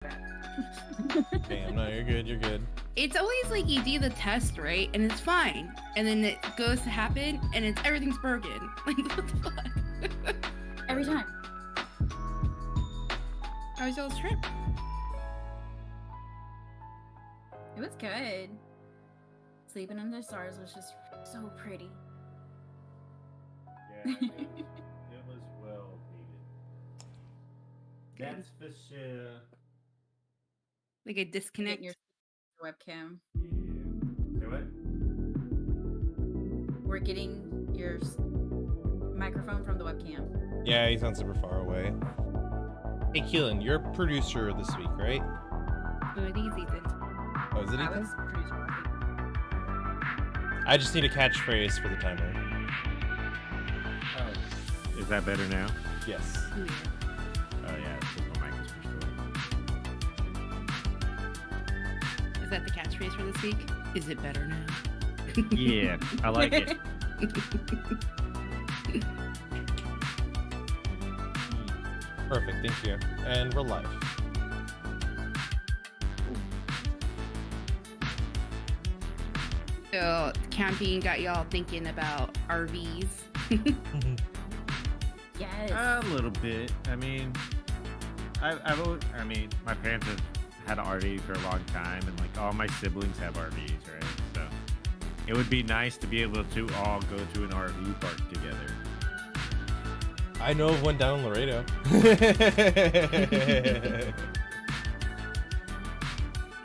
Damn, no, you're good. You're good. It's always like you do the test, right? And it's fine. And then it goes to happen and everything's broken. Like, what the fuck? Every time. How was y'all's trip? It was good. Sleeping under the stars was just so pretty. Yeah, it was well needed. That's for sure. Like a disconnect. Your webcam. Yeah. Say what? We're getting your microphone from the webcam. Yeah, he sounds super far away. Hey, Keelan, you're a producer this week, right? Oh, it is Ethan. Oh, is it I Ethan? was producer. I just need a catchphrase for the timer. Oh. Is that better now? Yes. Ooh, yeah. Oh yeah, it's 'cause my mic is pushed away. Is that the catchphrase for this week? Is it better now? Yeah, I like it. Perfect, thank you. And we're live. So camping got y'all thinking about RVs. Yes. A little bit. I mean, I've always, I mean, my parents have had an RV for a long time, and like all my siblings have RVs, right? So it would be nice to be able to all go to an RV park together. I know of one down in Laredo.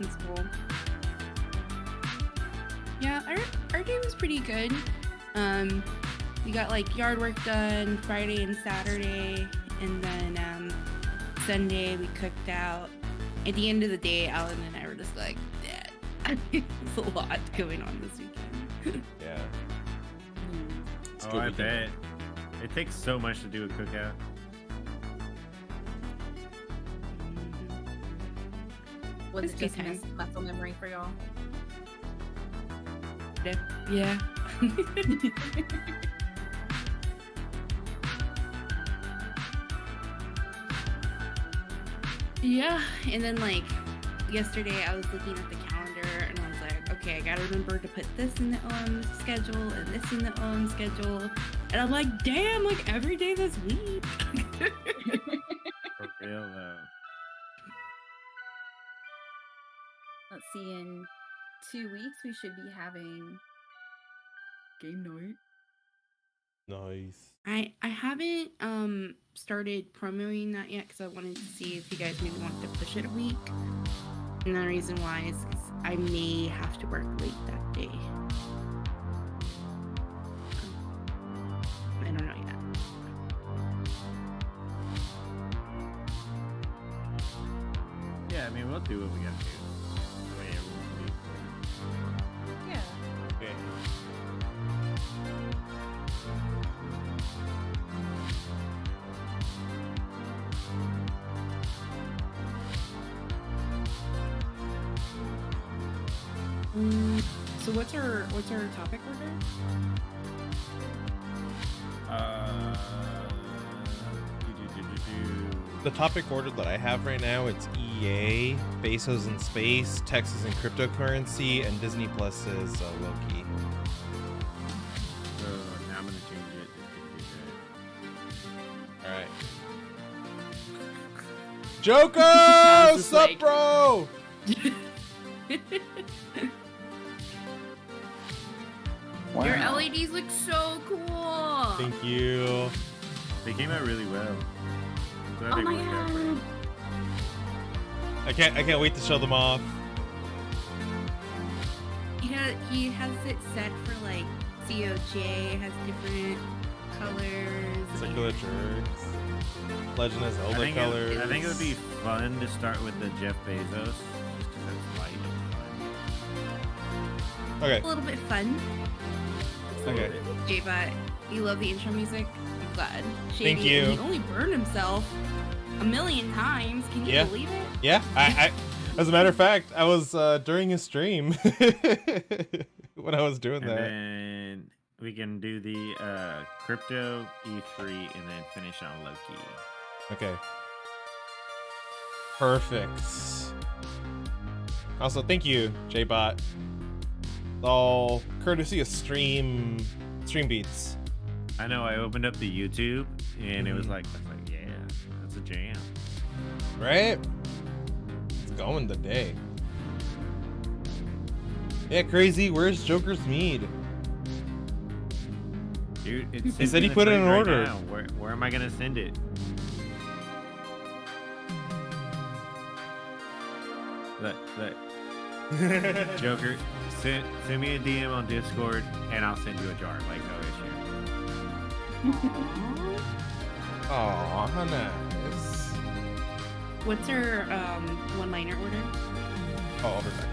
That's cool. Yeah, our day was pretty good. We got like yard work done Friday and Saturday, and then Sunday we cooked out. At the end of the day, Alan and I were just like, dead. It's a lot going on this weekend. Yeah. It's a Oh, good I weekend. bet. It takes so much to do a cookout. Was It's it just good time. muscle memory for y'all? Yeah. Yeah, and then like yesterday I was looking at the calendar and I was like, okay, I gotta remember to put this in the schedule and this in the schedule. And I'm like, damn, like every day this week. For real though. Let's see, in 2 weeks we should be having game night. Nice. I haven't started promoting that yet because I wanted to see if you guys maybe want to push it a week. And the reason why is because I may have to work late that day. I don't know yet. Yeah, I mean, we'll do what we gotta do. The way everyone Yeah. Okay. So what's our topic order? The topic order that I have right now, it's EA, Bezos in space, Texas and cryptocurrency, and Disney Plus is Loki. So now I'm gonna change it. All right. Joko, just sup, like- bro? Your LEDs look so cool. Thank you. They came out really well. I'm glad Oh they my worked out for you. god. I can't wait to show them off. He has it set for like COJ, has different colors. Circular jerks. Legend of Zelda colors. I think it would be fun to start with the Jeff Bezos, just because that's light and Okay. A little bit fun. fun. Okay. J-Bot, you love the intro music? I'm glad. Thank Shady, you. and he only burned himself a million times. Can you Yeah. believe it? Yeah. I as a matter of fact, I was during his stream when I was doing And that. then we can do the crypto E3 and then finish on Loki. Okay. Perfect. Also, thank you, JBot. All courtesy of Stream Beats. I know. I opened up the YouTube and it was like, yeah, that's a jam. Right? It's going today. Yeah, crazy. Where's Joker's mead? Dude, it's He said he in the put it in fridge right order. now. Where am I gonna send it? Look. Joker, send me a DM on Discord and I'll send you a jar. Like, no issue. Aw, how nice. What's her one-liner order? Oh, I'll be back.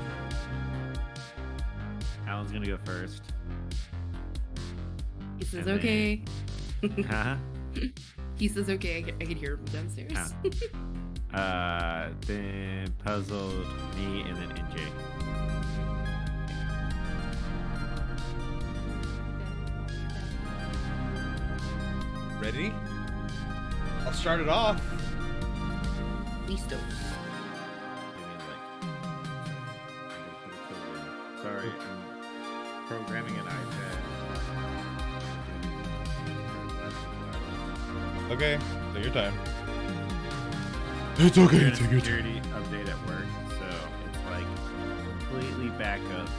Alan's gonna go first. He says, And okay. Huh? He says, okay. I can hear him downstairs. Then Puzzled, me, and then NJ. Ready? I'll start it off. Listo. Sorry, I'm programming an iPad. Okay, take your time. It's okay, Doing a take your time. security update at work, so it's like completely back up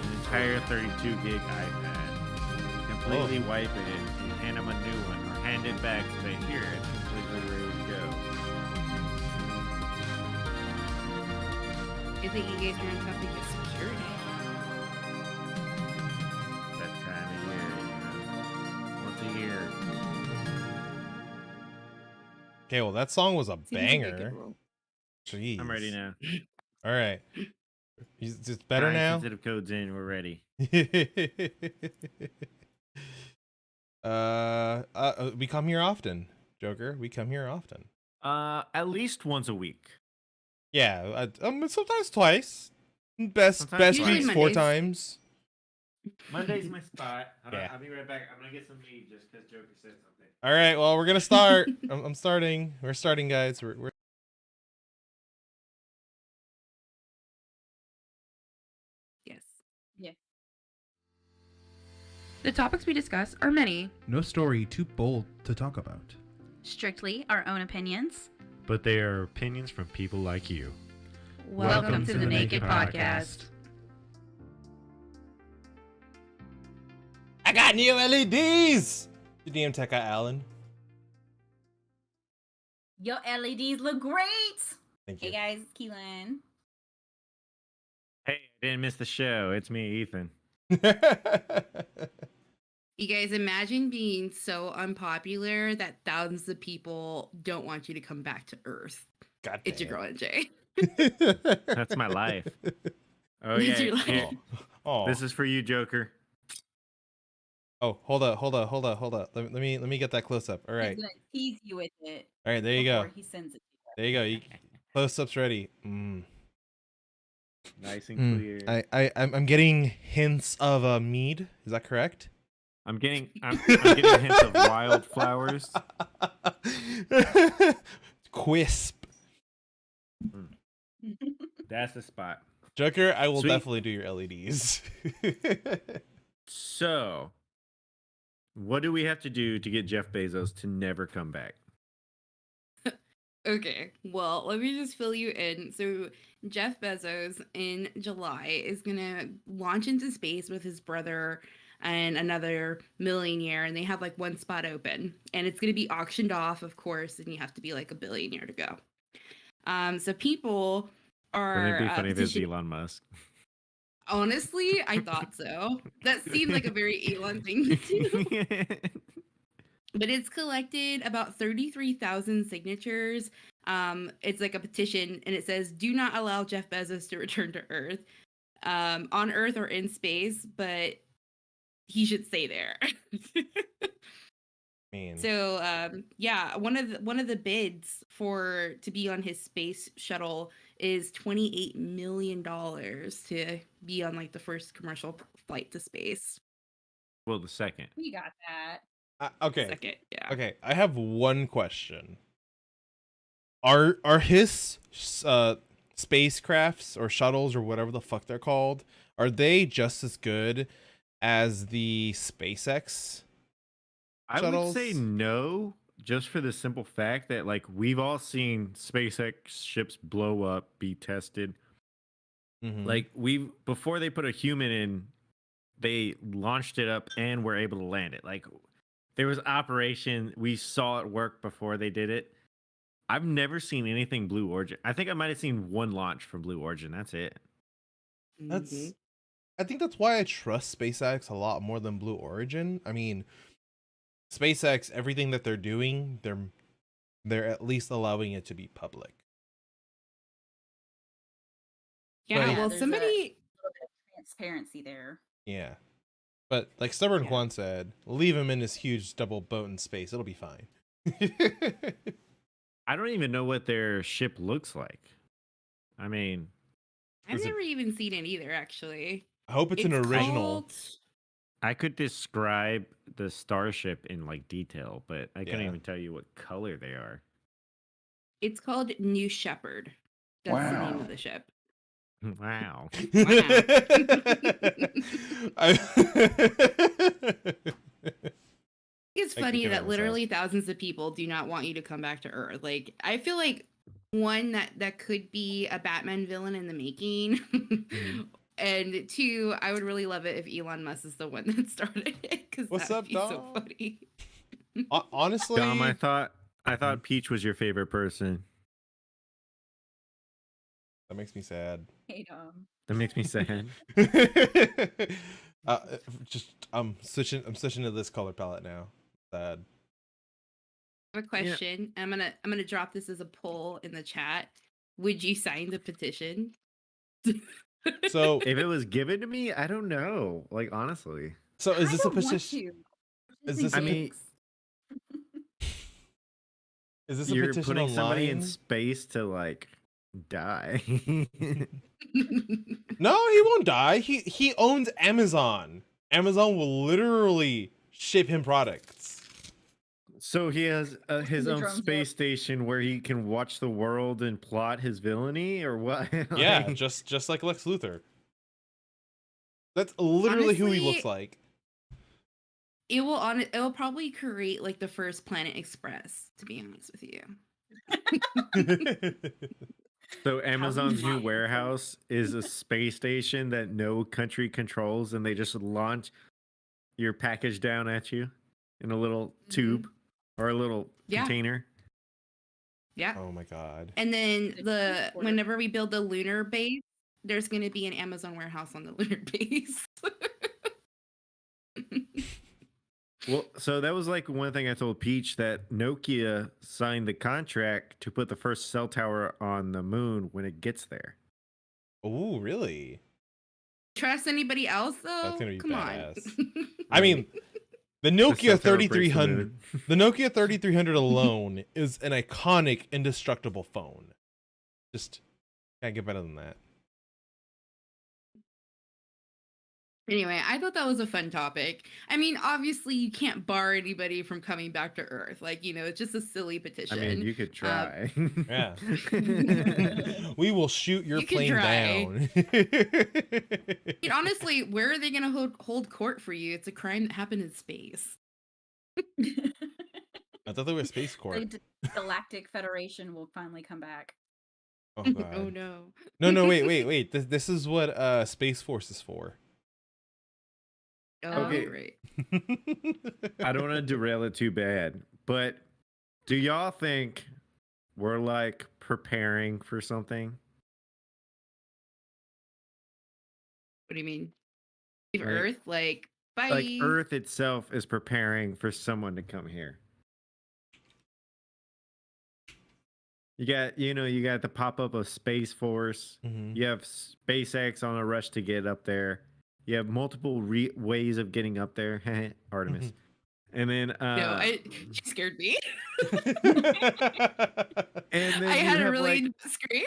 an entire 32 gig iPad. Completely wipe it and hand them a new one, or hand it back and say, here, it's completely ready to go. I think you guys are on topic of security. That time of year, once a year. Okay, well, that song was a Seems like a banger. good rule. Jeez. I'm ready now. All right. It's better now? Sensitive codes in, we're ready. We come here often, Joker. We come here often. At least once a week. Yeah, sometimes twice. Best Sometimes weeks twice. 4 Mondays. times. Monday's my spot. Yeah. I'll be right back. I'm gonna get some meat just because Joker said something. All right, well, we're gonna start. I'm starting. We're starting, guys. We're Yes. Yeah. The topics we discuss are many. No story too bold to talk about. Strictly our own opinions. But they are opinions from people like you. Welcome to the NAKE'd Podcast. I got new LEDs. You damn tech Alan. Your LEDs look great. Thank Hey you. guys, Keelan. Hey, I didn't miss the show. It's me, Ethan. You guys imagine being so unpopular that thousands of people don't want you to come back to Earth. God It's your girl NJ. That's my life. Oh It's yeah. your life. here- Oh. This is for you, Joker. Oh, hold up. Let me get that close up. All right. He's gonna tease you with it. All right, there you go. before He sends it. There you go. Close up's ready. Nice and clear. I'm getting hints of mead. Is that correct? I'm getting hints of wildflowers. Quisp. That's the spot. Joker, I will Sweet. definitely do your LEDs. So, what do we have to do to get Jeff Bezos to never come back? Okay, well, let me just fill you in. So, Jeff Bezos in July is going to launch into space with his brother and another millionaire, and they have like one spot open. And it's going to be auctioned off, of course, and you have to be like a billionaire to go. So, people are. Wouldn't it be funny if it's petition- Elon Musk? Honestly, I thought so. That seemed like a very Elon thing to do. But it's collected about 33,000 signatures. It's like a petition, and it says, "Do not allow Jeff Bezos to return to Earth, on Earth or in space, but he should stay there." mean, So, yeah, one of the bids for to be on his space shuttle is $28 million to be on like the first commercial flight to space. Well, the second. We got that. okay. Second, yeah. Okay, I have one question. are his spacecrafts or shuttles or whatever the fuck they're called, are they just as good as the SpaceX I shuttles? would say no, just for the simple fact that like we've all seen SpaceX ships blow up, be tested. Mhm. Like before they put a human in, they launched it up and were able to land it. Like there was operation, we saw it work before they did it. I've never seen anything Blue Origin. I think I might have seen one launch from Blue Origin. That's it. That's Mhm. I think that's why I trust SpaceX a lot more than Blue Origin. I mean, SpaceX, everything that they're doing, they're at least allowing it to be public. Yeah, But well, there's somebody a little bit of transparency there. yeah. But like Stubborn Yeah. Quan said, leave him in his huge double boat in space. It'll be fine. I don't even know what their ship looks like. I mean, I've is it- never even seen it either, actually. I hope it's an original. called- I could describe the starship in like detail, but I couldn't Yeah. even tell you what color they are. It's called New Shepherd. That's the name Wow. of the ship. Wow. It's I funny can that myself. literally thousands of people do not want you to come back to Earth. Like, I feel like one that could be a Batman villain in the making. Mm-hmm. And two, I would really love it if Elon Musk is the one that started it, because What's that would up, be so Dom? funny. Honestly, Dom, I thought Peach was your favorite person. that makes me sad. Hey, That makes me sad. Just I'm switching to this color palette now. Sad. I have a question. I'm gonna drop this as a poll in the chat. Would you sign the petition? So If it was given to me, I don't know. Like honestly. is this a don't want petition? to. Is this? I mean, Is this a you're petition putting somebody in online? space to like die. No, he won't die. He owns Amazon. Amazon will literally ship him products. So he has his The own drones space station where he can watch the world and plot his villainy, or what? Yeah, Like, just like Lex Luthor. That's literally who he looks Honestly, like. It will probably create like the first Planet Express, to be honest with you. so Amazon's new not? warehouse is a space station that no country controls, and they just launch your package down at you in a little tube or a little Yeah. container. Yeah. Oh my god. And then Order. whenever we build the lunar base, there's going to be an Amazon warehouse on the lunar base. Well, so that was like one thing I told Peach, that Nokia signed the contract to put the first cell tower on the moon when it gets there. Oh, really? Trust anybody else though? That's gonna be Come badass. on. I mean, the The Nokia cell tower breaks the 3300, moon. the Nokia 3300 alone is an iconic, indestructible phone. Just can't get better than that. Anyway, I thought that was a fun topic. I mean, obviously, you can't bar anybody from coming back to Earth. Like, it's just a silly I petition. mean, you could try. Yeah. We will shoot your You can plane try. down. I mean, honestly, where are they going to hold court for you? It's a crime that happened in space. I thought they were Space Corp. The Galactic Federation will finally come back. Oh Oh god. no. No, wait. This is what Space Force is for. Oh, Okay. right. I don't want to derail it too bad, but do y'all think we're like preparing for something? What do you mean? Leave Like- Earth? Like, bye. Like Earth itself is preparing for someone to come here. You got the pop up of Space Force. Mhm. You have SpaceX on a rush to get up there. You have multiple ways of getting up there. Artemis. And then No, she scared me. and then I you had to have, really like, scream.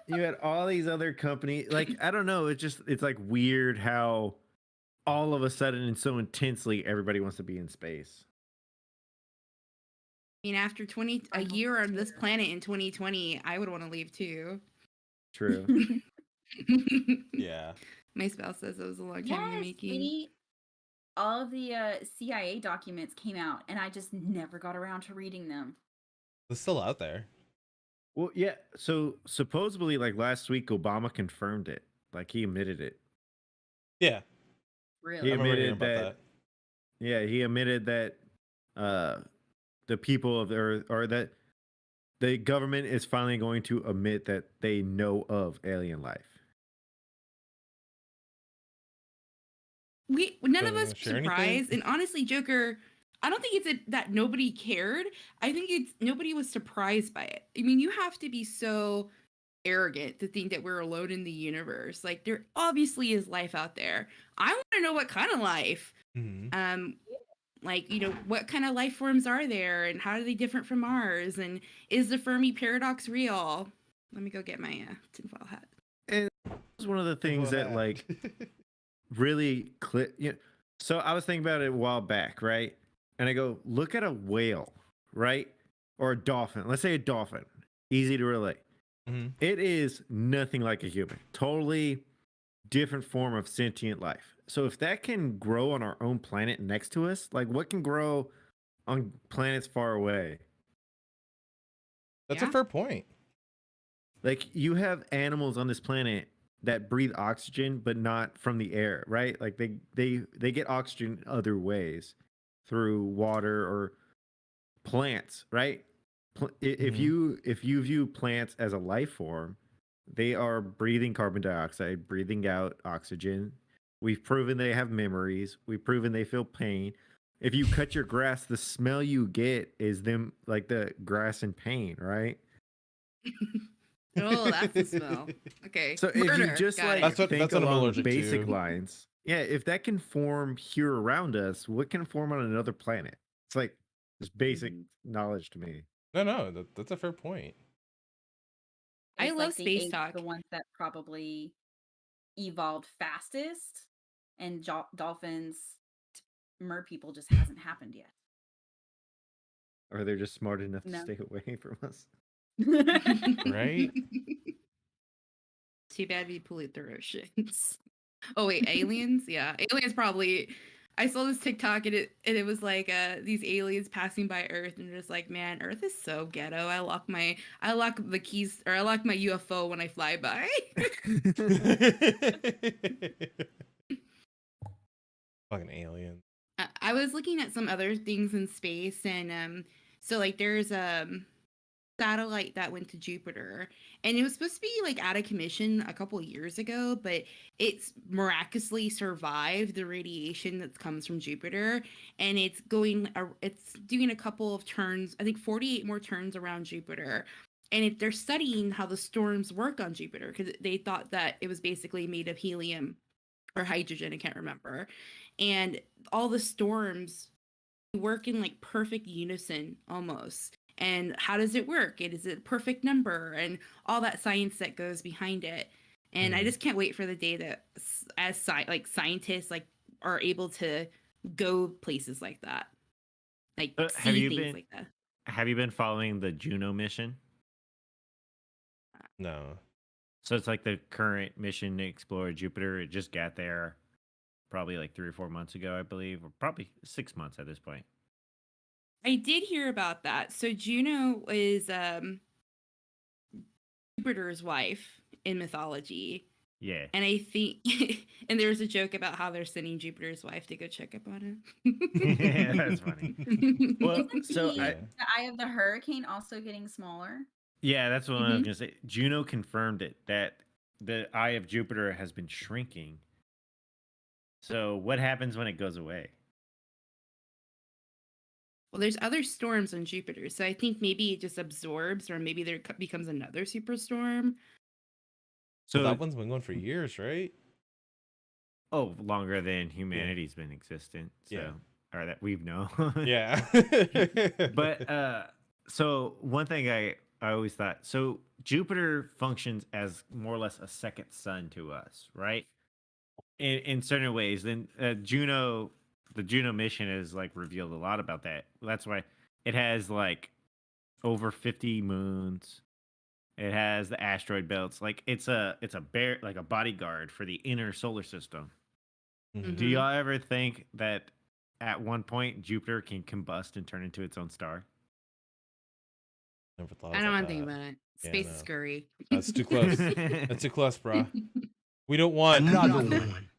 you had all these other companies. Like, I don't know, it's like weird how all of a sudden and so intensely everybody wants to be in space. mean, after a year on this planet in 2020, I would want to leave too. True. Yeah. My spouse says it was a long time in the Yes, making. sweetie. All of the CIA documents came out, and I just never got around to reading them. It's still out there. Well, yeah. So supposedly, like last week, Obama confirmed it. Like he admitted it. Yeah. Really? He I remember hearing admitted about that. Yeah, he admitted that the people of the Earth, or that the government is finally going to admit that they know of alien life. None So of they us don't were share anything? surprised, and honestly, Joker, I don't think it's that nobody cared. I think it's nobody was surprised by it. I mean, you have to be so arrogant to think that we're alone in the universe. Like, there obviously is life out there. I want to know what kind of life. Mhm. Like, what kind of life forms are there, and how are they different from ours, and is the Fermi paradox real? Let me go get my tinfoil hat. And it was one of the things that like really click. So I was thinking about it a while back, right? And I go, look at a whale, right? Or a dolphin. Let's say a dolphin. Easy to relate. Mhm. It is nothing like a human. Totally different form of sentient life. So if that can grow on our own planet next to us, like what can grow on planets far away? That's Yeah. a fair point. Like you have animals on this planet that breathe oxygen, but not from the air, right? Like they get oxygen other ways through water or plants, right? If Mhm. you view plants as a life form, they are breathing carbon dioxide, breathing out oxygen. We've proven they have memories. We've proven they feel pain. If you cut your grass, the smell you get is them like the grass in pain, right? Oh, that's the smell. Okay. So if you Murder. just Got like it. think that's what I'm along allergic basic to. lines, yeah, if that can form here around us, what can form on another planet? It's like just basic Mhm. knowledge to me. No, that's a fair point. I It's love like the space apes, talk. the ones that probably evolved fastest, and dolphins, mer people just hasn't happened yet. Or they're just smart enough to No. stay away from us. Right? Too bad we pollute their oceans. Oh wait, aliens? Yeah, aliens probably. I saw this TikTok and it was like these aliens passing by Earth and just like, man, Earth is so ghetto. I lock the keys, or I lock my UFO when I fly by. Fucking alien. I was looking at some other things in space, and so like there's satellite that went to Jupiter, and it was supposed to be like out of commission a couple of years ago, but it's miraculously survived the radiation that comes from Jupiter, and it's doing a couple of turns, I think 48 more turns around Jupiter. And they're studying how the storms work on Jupiter because they thought that it was basically made of helium or hydrogen, I can't remember. And all the storms work in like perfect unison almost. And how does it work? Is it a perfect number? And all that science that goes behind it. And I just can't wait for the day that scientists like are able to go places like that. Like Have see you things been like that. have you been following the Juno mission? No. So it's like the current mission to explore Jupiter. It just got there probably like 3 or 4 months ago, I believe, or probably 6 months at this point. I did hear about that. So Juno is Jupiter's wife in mythology. Yeah. And I think, and there's a joke about how they're sending Jupiter's wife to go check up on him. Yeah, that's funny. Well, Isn't so the eye of the hurricane also getting smaller? yeah, that's what I was gonna say. Juno confirmed it that the eye of Jupiter has been shrinking. So what happens when it goes away? Well, there's other storms on Jupiter, so I think maybe it just absorbs, or maybe there becomes another superstorm. So So that one's been going for years, right? longer than humanity's been existent. So Yeah. or that we've known. Yeah. But so one thing I always thought, so Jupiter functions as more or less a second sun to us, right? In certain ways. Then the Juno mission has like revealed a lot about that. That's why it has like over 50 moons. It has the asteroid belts. Like it's a like a bodyguard for the inner solar system. Mhm. Do y'all ever think that at one point Jupiter can combust and turn into its own star? Never thought I don't about want to think that. about it. Yeah, Space no. is scurry. That's too close. That's too close, bro. We don't want Another one.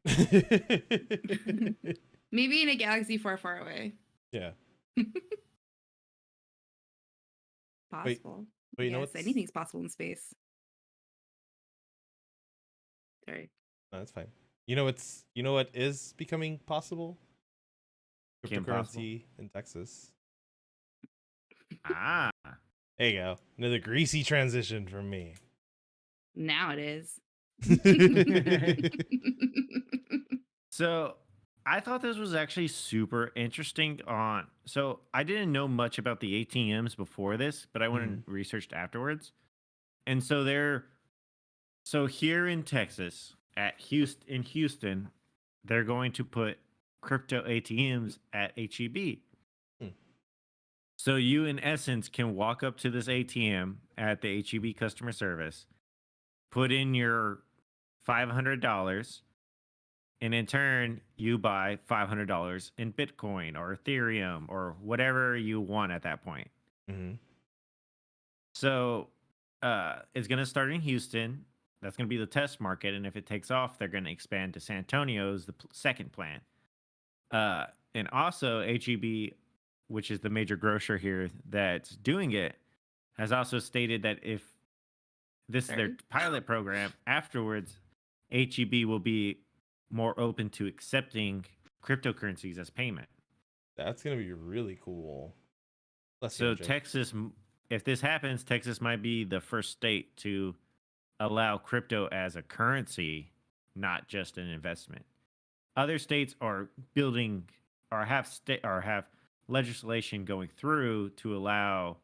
Maybe in a galaxy far, far away. Yeah. Possible. But you know Yes, what's anything's possible in space. Sorry. No, that's fine. You know what is becoming possible? Kim possible? Cryptocurrency in Texas. Ah. There you go. Another greasy transition from me. Now it is. So I thought this was actually super interesting so I didn't know much about the ATMs before this, but I went and researched afterwards. And so here in Texas, in Houston, they're going to put crypto ATMs at HEB. So you, in essence, can walk up to this ATM at the HEB customer service, put in your $500, and in turn, you buy $500 in Bitcoin or Ethereum or whatever you want at that point. Mm-hmm. So it's going to start in Houston. That's going to be the test market. And if it takes off, they're going to expand to San Antonio's the second plant. And also, HEB, which is the major grocer here that's doing it, has also stated that if this is their pilot program, afterwards, HEB will be more open to accepting cryptocurrencies as payment. That's gonna be really cool. So Texas, if this happens, Texas might be the first state to allow crypto as a currency, not just an investment. Other states are building or have legislation going through to allow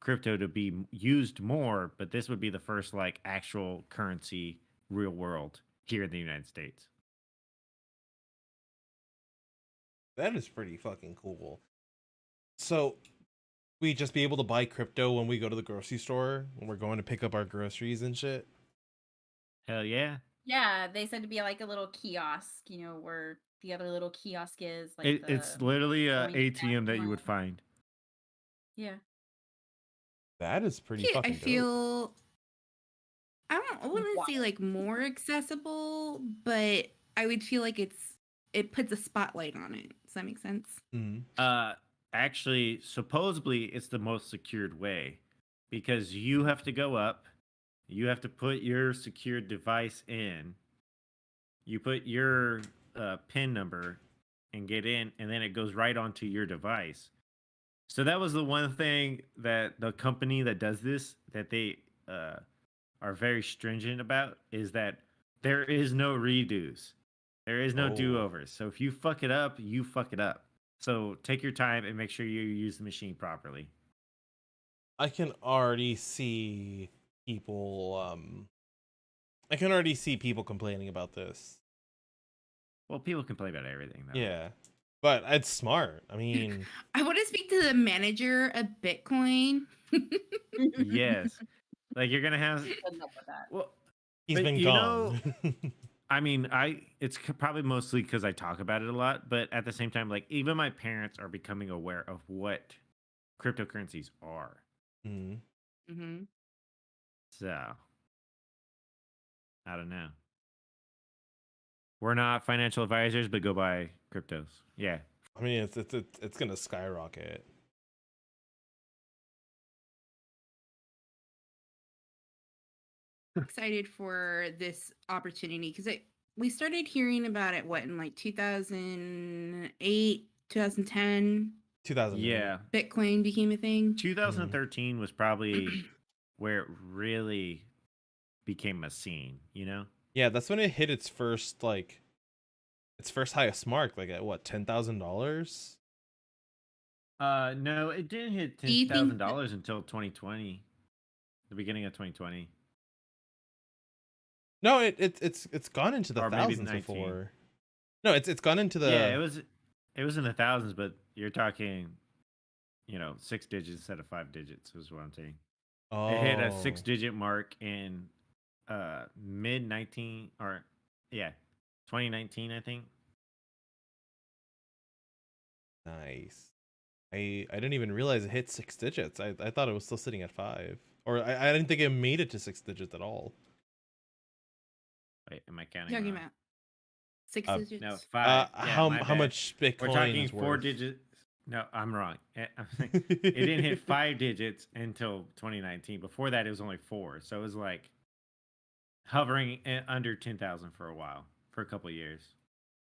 crypto to be used more, but this would be the first like actual currency, real world here in the United States. That is pretty fucking cool. So we just be able to buy crypto when we go to the grocery store when we're going to pick up our groceries and shit. Hell yeah. Yeah, they said to be like a little kiosk, where the other little kiosk is. Like It's literally a going ATM that you would one. find. Yeah. That is pretty Yeah, fucking I dope. feel I wouldn't say like more accessible, but I would feel like it puts a spotlight on it. Does that make sense? Mm-hmm. Actually, supposedly it's the most secured way because you have to go up, you have to put your secured device in, you put your PIN number and get in, and then it goes right onto your device. So that was the one thing that the company that does this, that they are very stringent about, is that there is no redos. There is no do-overs. So if you fuck it up, you fuck it up. So take your time and make sure you use the machine properly. I can already see people complaining about this. Well, people complain about everything, though. Yeah. But it's smart. I mean, I want to speak to the manager of Bitcoin. Yes. Like you're gonna have. Good luck with that. Well, he's but been gone. I mean, it's probably mostly because I talk about it a lot, but at the same time, like even my parents are becoming aware of what cryptocurrencies are. Mm-hmm. Mm-hmm. So I don't know. We're not financial advisors, but go buy cryptos. Yeah. I mean, it's gonna skyrocket. Excited for this opportunity because we started hearing about it in like 2008, 2010. 2000. Yeah. Bitcoin became a thing. 2013 was probably where it really became a scene, Yeah, that's when it hit its first highest mark, like at what, $10,000? No, it didn't hit Do you think $10,000 until 2020, the beginning of 2020. No, it's gone into the Or maybe thousands 19. before. No, it's gone into the Yeah, it was in the thousands, but you're talking 6 digits instead of 5 digits is what I'm saying. Oh, It hit a 6-digit mark in mid 19 or yeah, 2019, I think. nice. I didn't even realize it hit 6 digits. I thought it was still sitting at 5, or I didn't think it made it to 6 digits at all. Wait, am I counting Talking wrong? about 6 Uh, digits. No, 5. Yeah, how my how bad. much We're Bitcoin talking is 4 worth? digits. No, I'm wrong. It didn't hit 5 digits until 2019. Before that, it was only 4. So it was like hovering under 10,000 for a while, for a couple of years.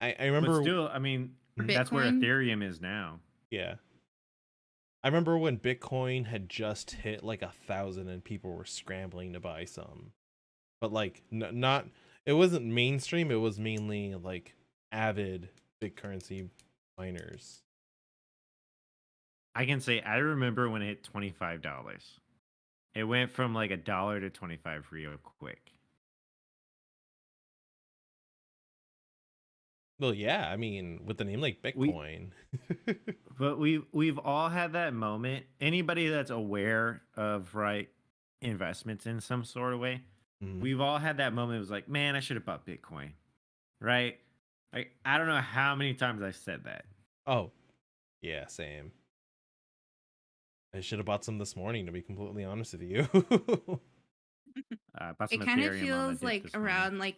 I But remember. still, I mean, For that's where Bitcoin? Ethereum is now. Yeah, I remember when Bitcoin had just hit like 1,000 and people were scrambling to buy some. But like not, it wasn't mainstream. It was mainly like avid big currency miners. I can say I remember when it hit $25. It went from like $1 to 25 real quick. Well, yeah, I mean, with the name like We Bitcoin. But we've all had that moment. Anybody that's aware of investments in some sort of way, Mhm. we've all had that moment. It was like, man, I should have bought Bitcoin, right? Like I don't know how many times I've said that. Oh, yeah, same. I should have bought some this morning, to be completely honest with you. Bought some It kind of Ethereum on the feels dip like this morning. around like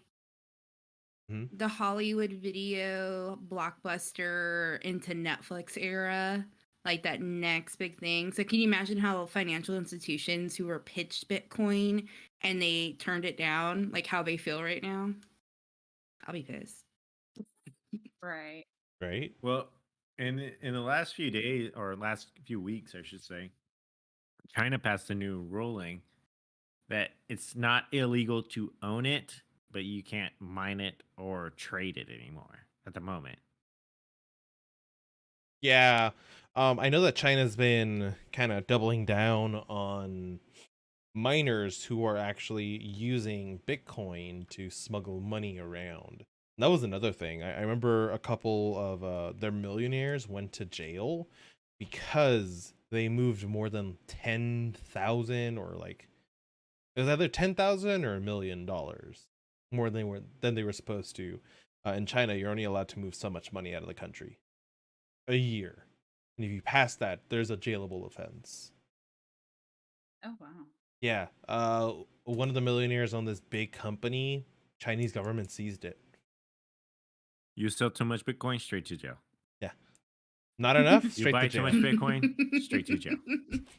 Hmm? the Hollywood video blockbuster into Netflix era, like that next big thing. So can you imagine how financial institutions who were pitched Bitcoin and they turned it down, like how they feel right now? I'll be pissed. Right. Right? Well, in the last few days or last few weeks, I should say, China passed a new ruling that it's not illegal to own it, but you can't mine it or trade it anymore at the moment. Yeah. I know that China's been kind of doubling down on miners who are actually using Bitcoin to smuggle money around. That was another thing. I remember a couple of their millionaires went to jail because they moved more than 10,000, or like it was either 10,000 or $1 million more than they were supposed to. In China, you're only allowed to move so much money out of the country a year, and if you pass that, there's a jailable offense. Oh wow. Yeah. One of the millionaires on this big company, Chinese government seized it. You sell too much Bitcoin, straight to jail. Yeah. Not enough, You straight buy to too jail. much Bitcoin, straight to jail.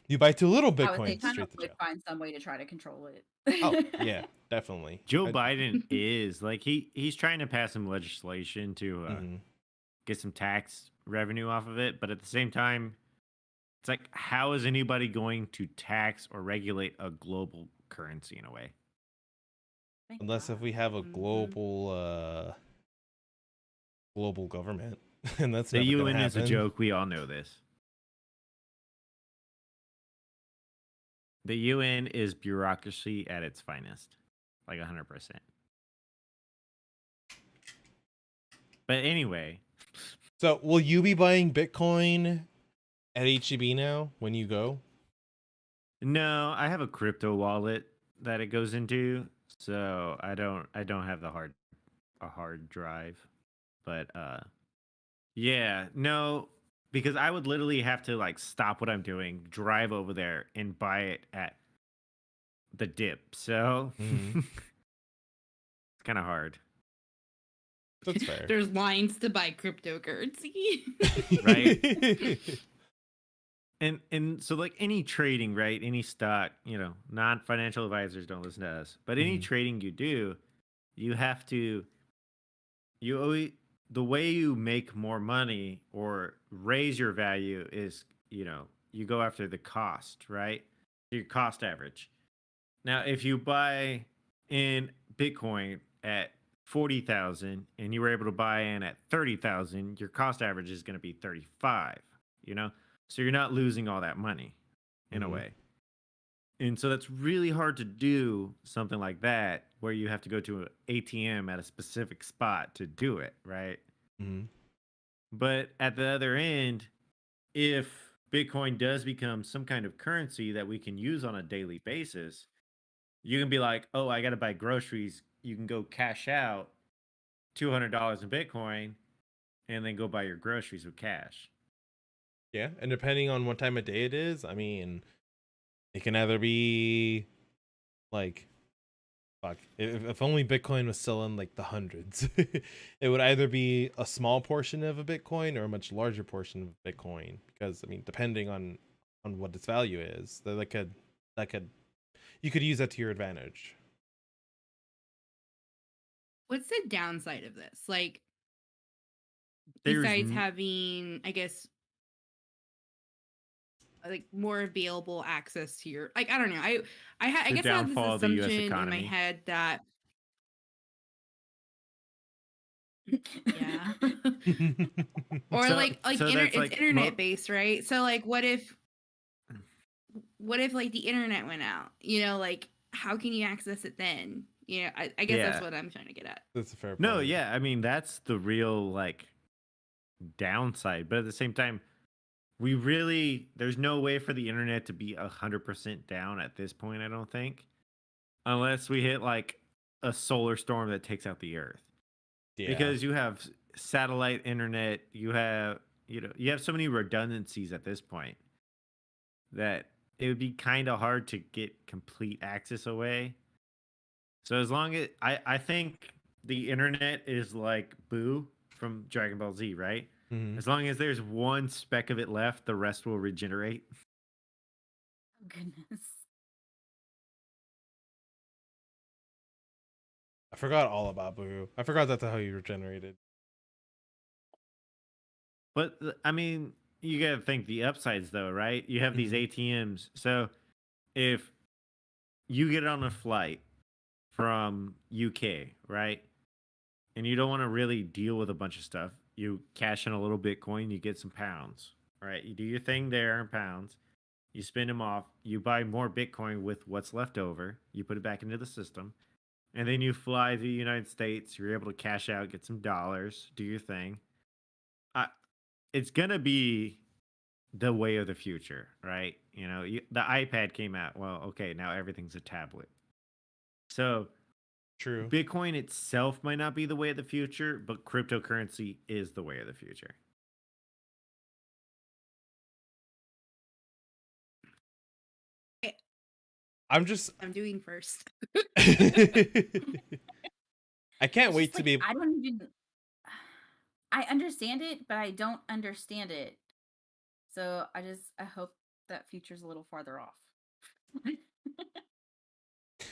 You buy too little I would say Bitcoin, China straight to would jail. find some way to try to control it. Oh, yeah, definitely. Joe Biden is like he's trying to pass some legislation to Mhm. get some tax revenue off of it, but at the same time, it's like how is anybody going to tax or regulate a global currency in a way? Thank Unless if God. we have a Mhm. global government, and that's The never gonna UN is a happen. joke. We all know this. The UN is bureaucracy at its finest, like 100%. But anyway, So, will you be buying Bitcoin at HEB now when you go? no, I have a crypto wallet that it goes into, so I don't have a hard drive. But yeah, no, because I would literally have to like stop what I'm doing, drive over there and buy it at the dip. So Mhm. it's kind of hard. That's fair. There's lines to buy cryptocurrency. Right. And so like any trading, right? Any stock, non-financial advisors don't listen to us. But any Mhm. trading you do, you have to you always the way you make more money or raise your value is, you go after the cost, right? Your cost average. Now, if you buy in Bitcoin at 40,000 and you were able to buy in at 30,000, your cost average is going to be 35, you know? So you're not losing all that money in a Mhm. way. And so that's really hard to do something like that where you have to go to an ATM at a specific spot to do it, right? Mhm. But at the other end, if Bitcoin does become some kind of currency that we can use on a daily basis, you can be like, oh, I got to buy groceries. You can go cash out $200 in Bitcoin and then go buy your groceries with cash. Yeah, and depending on what time of day it is, I mean, it can either be like, fuck, if only Bitcoin was still in like the hundreds, it would either be a small portion of a Bitcoin or a much larger portion of Bitcoin. Because I mean, depending on what its value is, that could you could use that to your advantage. What's the downside of this? Like, There's besides n- having, I guess, like more available access to your, like, I don't know. I the guess I had this downfall of the U.S. assumption in my economy. head that yeah, or So, like so inter- that's it's like internet based, right? So like, what if like the internet went out? You know, like how can you access it then? You know, I guess that's yeah. what I'm trying to get at. That's a fair point. No, yeah. I mean, that's the real like downside. But at the same time, there's no way for the internet to be 100% down at this point, I don't think, unless we hit like a solar storm that takes out the earth. Yeah, Because you have satellite internet, you have so many redundancies at this point that it would be kind of hard to get complete access away. So as long as I think the internet is like Boo from Dragon Ball Z, right? Mhm. As long as there's one speck of it left, the rest will regenerate. Oh, goodness. I forgot all about Boo. I forgot that's how you regenerated. But I mean, you got to think the upsides though, right? You have these Mhm. ATMs. So if you get on a flight from UK, right? And you don't want to really deal with a bunch of stuff. You cash in a little Bitcoin, you get some pounds, right? You do your thing there in pounds, you spend them off, you buy more Bitcoin with what's left over, you put it back into the system, and then you fly to the United States. You're able to cash out, get some dollars, do your thing. I, it's gonna be the way of the future, right? The iPad came out. Well, okay, now everything's a tablet. So True. Bitcoin itself might not be the way of the future, but cryptocurrency is the way of the future. I'm just I'm doing first. I can't It's wait just to like be I don't even. I understand it, but I don't understand it. So I hope that future's a little farther off.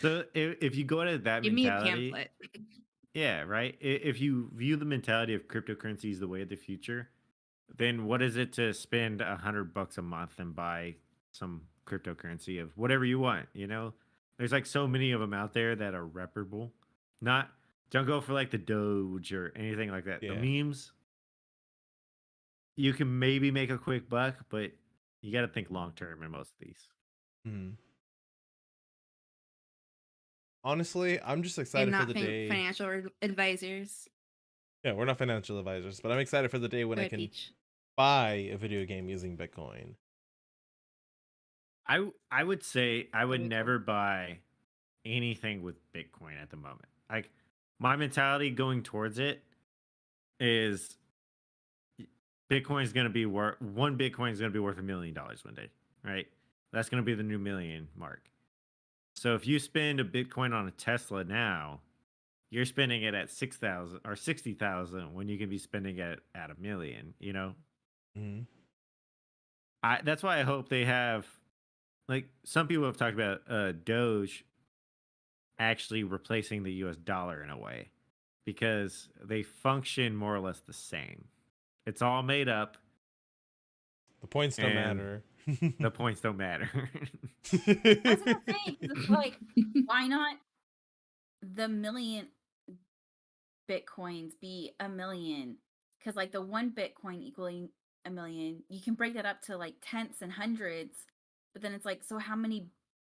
So if you go to that Give me a mentality, pamphlet. yeah, right. If you view the mentality of cryptocurrency as the way of the future, then what is it to spend $100 a month and buy some cryptocurrency of whatever you want? There's like so many of them out there that are reparable. Not Don't go for like the Doge or anything like that. The yeah. memes, you can maybe make a quick buck, but you got to think long term in most of these. Mhm. Honestly, I'm just And excited for not the day. financial advisors. Yeah, we're not financial advisors, but I'm excited for the day when Go I ahead, can Peach. buy a video game using Bitcoin. I would say I would Very cool. never buy anything with Bitcoin at the moment. Like my mentality going towards it is Bitcoin is going to be worth one Bitcoin is going to be worth $1 million one day, right? That's going to be the new million mark. So if you spend a Bitcoin on a Tesla now, you're spending it at 6,000 or 60,000 when you can be spending it at $1 million. Mhm. That's why I hope they have, like, some people have talked about Doge actually replacing the US dollar in a way because they function more or less the same. It's all made up The points don't and matter. the points don't matter. That's what I'm saying. 'Cause it's like, why not the million Bitcoins be a million? Because like the one Bitcoin equaling a million, you can break that up to like tenths and hundreds, but then it's like, so how many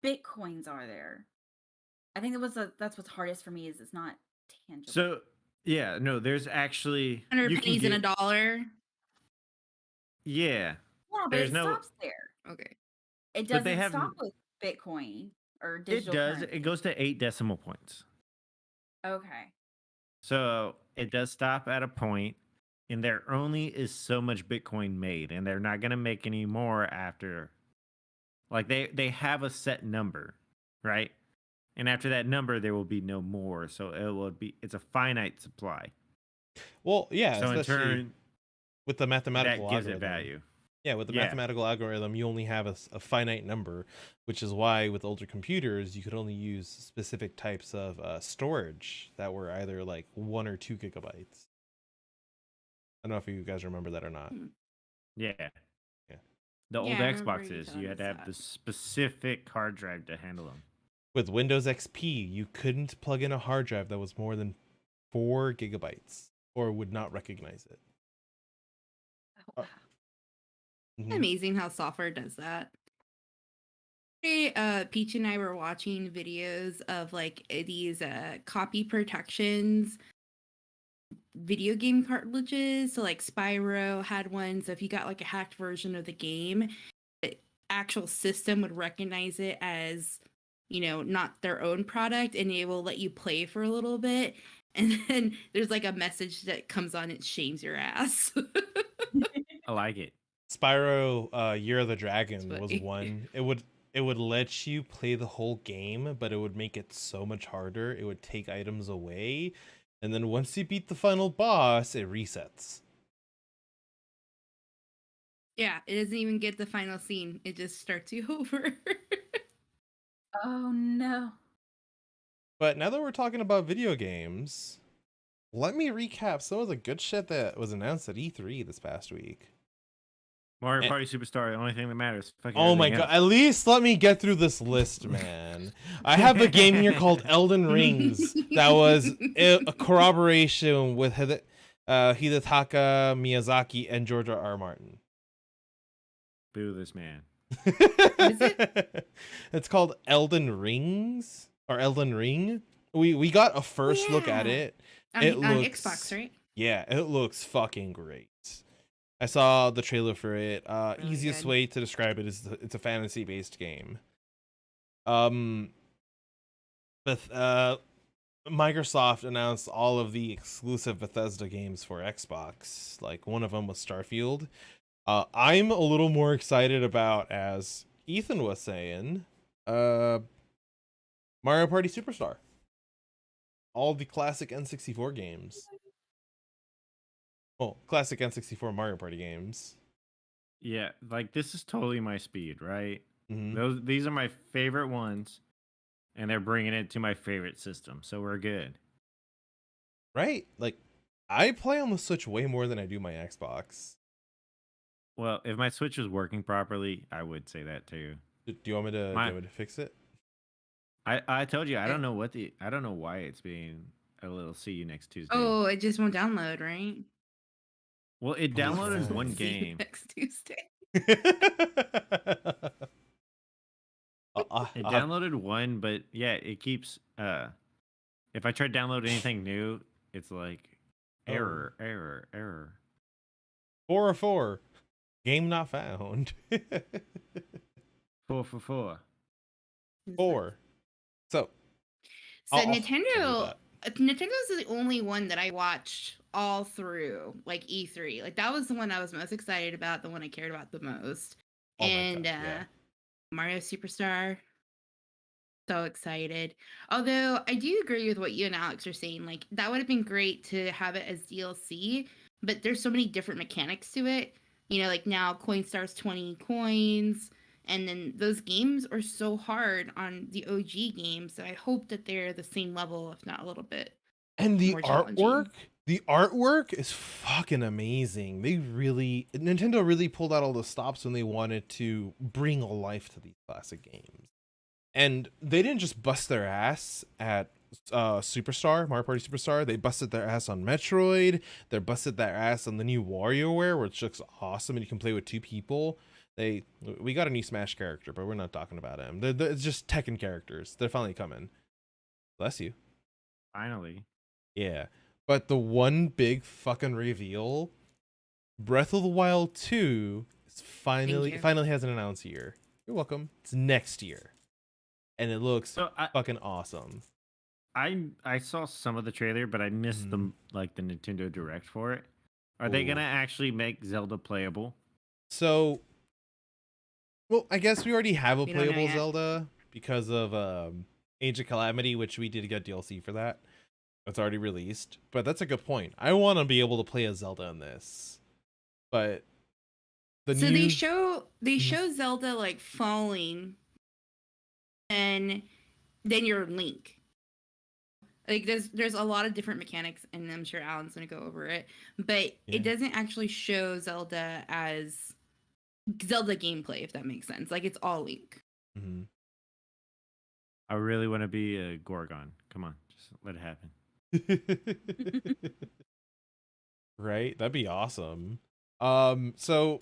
Bitcoins are there? I think that's what's hardest for me is it's not tangible. So, yeah, no, there's actually 100 you can pennies in a get dollar. yeah. Yeah, No, but There's it no. stops there. Okay. It But they doesn't have. stop with Bitcoin or It digital does. currency. It goes to 8 decimal points. Okay. So it does stop at a point, and there only is so much Bitcoin made, and they're not going to make any more after. Like they have a set number, right? And after that number, there will be no more. So it's a finite supply. Well, yeah, So in especially turn, with the mathematical that gives it algorithm. value. Yeah, with the Yeah. mathematical algorithm, you only have a finite number, which is why with older computers, you could only use specific types of storage that were either like 1 or 2 gigabytes. I don't know if you guys remember that or not. Yeah. Yeah. The old Yeah, I remember you Xboxes, telling you had to us have that. the specific hard drive to handle them. With Windows XP, you couldn't plug in a hard drive that was more than 4 gigabytes or would not recognize it. Oh, wow. Mhm. Amazing how software does that. Today, Peach and I were watching videos of like these copy protections video game cartridges. So like Spyro had one. So if you got like a hacked version of the game, the actual system would recognize it as, not their own product, and it will let you play for a little bit. And then there's like a message that comes on, it shames your ass. I like it. Spyro Year of the Dragon That's was funny. one. It would let you play the whole game, but it would make it so much harder. It would take items away, and then once you beat the final boss, it resets. Yeah, it doesn't even get the final scene. It just starts you over. Oh no. But now that we're talking about video games, let me recap some of the good shit that was announced at E3 this past week. Mario And- Party Superstar, the only thing that matters. Fucking Oh my everything god, else. at least let me get through this list, man. I have a game here called Elden Rings that was a corroboration with Hidetaka Miyazaki and George R.R. Martin. Boo this man. is it? It's called Elden Rings or Elden Ring. We got a first look at yeah. it. on, It on looks- Xbox, right? Yeah, it looks fucking great. I saw the trailer for it. Really Easiest good. way to describe it is it's a fantasy based game. Microsoft announced all of the exclusive Bethesda games for Xbox. Like one of them was Starfield. I'm a little more excited about, as Ethan was saying, Mario Party Superstar. All the classic N64 games. Well, classic N64 Mario Party games. Yeah, like this is totally my speed, right? Mhm. These are my favorite ones, and they're bringing it to my favorite system, so we're good. Right? Like, I play on the Switch way more than I do my Xbox. Well, if my Switch was working properly, I would say that too. Do you want me to fix it? I told you I don't know why it's being a little see you next Tuesday. Oh, it just won't download, right? Well, it downloaded Oh. one See you game. next Tuesday. It downloaded one, but yeah, it keeps if I try to download anything new, it's like Oh. error. 404. Game not found. 4. 4. So, So I'll tell you Nintendo, that. Nintendo's the only one that I watched all through, like E3. Like that was the one I was most excited about, the one I cared about the most. Oh my and God, yeah. Mario Superstar, so excited. Although I do agree with what you and Alex are saying. Like that would have been great to have it as DLC, but there's so many different mechanics to it. Like now Coinstar's 20 coins. And then those games are so hard on the OG games, so I hope that they're the same level, if not a little bit. And the more challenging. artwork is fucking amazing. Nintendo really pulled out all the stops when they wanted to bring a life to these classic games. And they didn't just bust their ass at Superstar, Mario Party Superstar. They busted their ass on Metroid. They busted their ass on the new WarioWare, which looks awesome and you can play with 2 people. We got a new Smash character, but we're not talking about him. It's just Tekken characters. They're finally coming. Bless you. Finally. Yeah. But the one big fucking reveal, Breath of the Wild 2 It's finally you. has an announced year. You're welcome. It's next year, and it looks So fucking awesome. I saw some of the trailer, but I missed the Nintendo Direct for it. Are they Ooh. gonna actually make Zelda playable? So, well, I guess we already have a We don't know playable yet. Zelda because of Age of Calamity, which we did get DLC for that. It's already released, but that's a good point. I want to be able to play a Zelda in this, but So new they show Zelda like falling, and then you're Link. Like there's a lot of different mechanics, and I'm sure Alan's gonna go over it, but Yeah. it doesn't actually show Zelda as Zelda gameplay, if that makes sense. Like it's all Link. Mhm. I really want to be a Gorgon. Come on, just let it happen. Right? That'd be awesome. So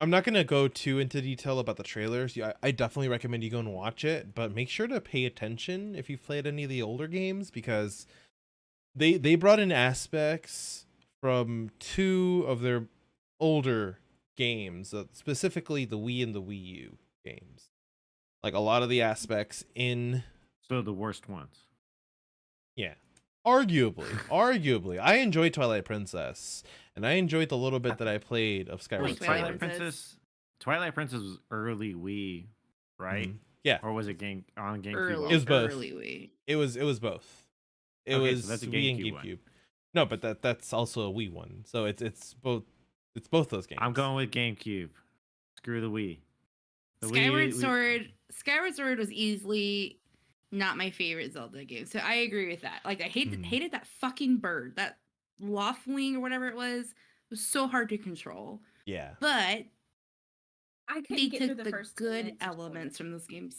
I'm not gonna go too into detail about the trailers. Yeah, I definitely recommend you go and watch it, but make sure to pay attention if you've played any of the older games, because they brought in aspects from two of their older games, specifically the Wii and the Wii U games. Like a lot of the aspects in, So the worst ones. yeah, arguably, I enjoyed Twilight Princess, and I enjoyed the little bit that I played of Skyward Like Sword. Twilight Princess. Twilight Princess was early Wii, right? Mhm. Yeah, Or was it on GameCube? Early, It was both. early Wii. it was both. It Okay, so was that's a Wii and GameCube one. GameCube. No, but that's also a Wii one. So it's both. It's both those games. I'm going with GameCube. Screw the Wii. The Skyward Sword was easily not my favorite Zelda game. So I agree with that. Like I hated that fucking bird. That Loftwing or whatever it was so hard to control. Yeah. But I they couldn't get through took the the first good minutes. elements from those games.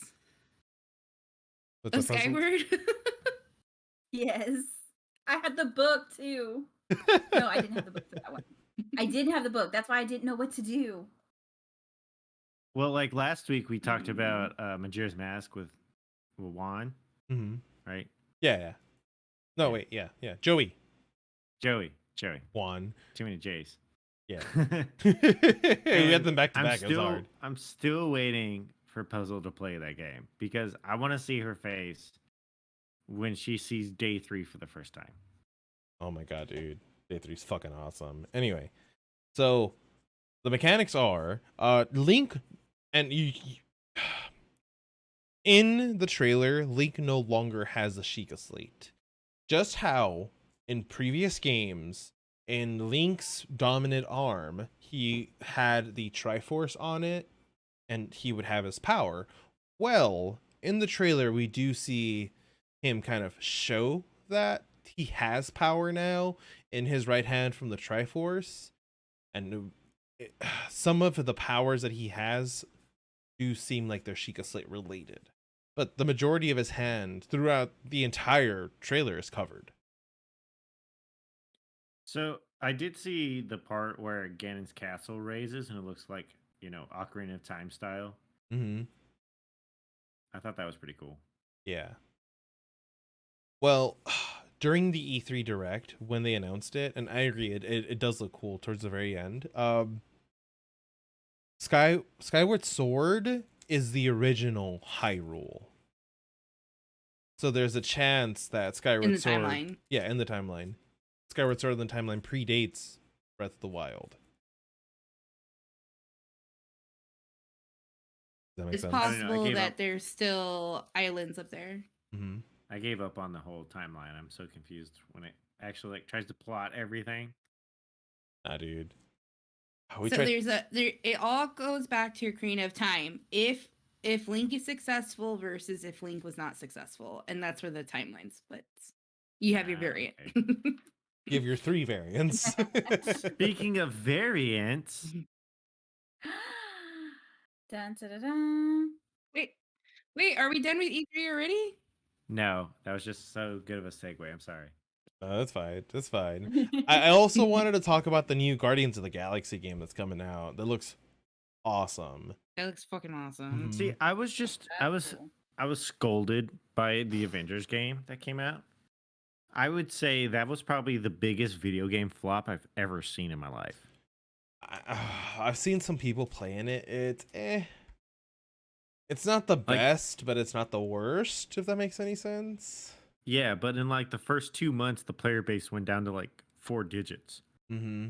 What's Oh, the puzzle? Skyward. Yes. I had the book too. No, I didn't have the book for that one. I didn't have the book. That's why I didn't know what to do. Well, like last week we talked about Majora's Mask with Juan, Mm-hmm. right? Yeah. No, Yeah. wait. Yeah. Joey. Joey. Juan. Too many J's. Yeah. We had them back to back. It was hard. I'm still waiting for Puzzle to play that game because I want to see her face when she sees Day 3 for the first time. Oh my god, dude. Day 3's fucking awesome. Anyway, so the mechanics are Link, and you in the trailer, Link no longer has the Sheikah Slate. Just how in previous games, in Link's dominant arm, he had the Triforce on it, and he would have his power. Well, in the trailer, we do see him kind of show that he has power now in his right hand from the Triforce, and some of the powers that he has do seem like they're Sheikah Slate related, but the majority of his hand throughout the entire trailer is covered. So I did see the part where Ganon's castle raises and it looks like, Ocarina of Time style. Mm-hmm. I thought that was pretty cool. Yeah. Well, during the E3 Direct, when they announced it, and I agree, it does look cool towards the very end. Skyward Sword is the original Hyrule. So there's a chance that Skyward In the Sword, timeline. yeah, in the timeline, Skyward Sword in the timeline predates Breath of the Wild. Does that make It's sense? I possible gave that up. there's still islands up there. Mm-hmm. I gave up on the whole timeline. I'm so confused when it actually tries to plot everything. Nah, dude. It all goes back to Ocarina of Time. If Link is successful versus if Link was not successful, and that's where the timeline splits. You have your variant. Okay. Give your 3 variants. Speaking of variants, Dun, dun, dun, dun. Wait, are we done with E3 already? no, that was just so good of a segue. I'm sorry. No, that's fine. That's fine. I also wanted to talk about the new Guardians of the Galaxy game that's coming out. That looks awesome. That looks fucking awesome. Mhm. See, I was That's cool. I was scolded by the Avengers game that came out. I would say that was probably the biggest video game flop I've ever seen in my life. I've seen some people playing it. It's not the Like, best, but it's not the worst. If that makes any sense. yeah, but in like the first 2 months, the player base went down to like 4 digits. Mm-hmm.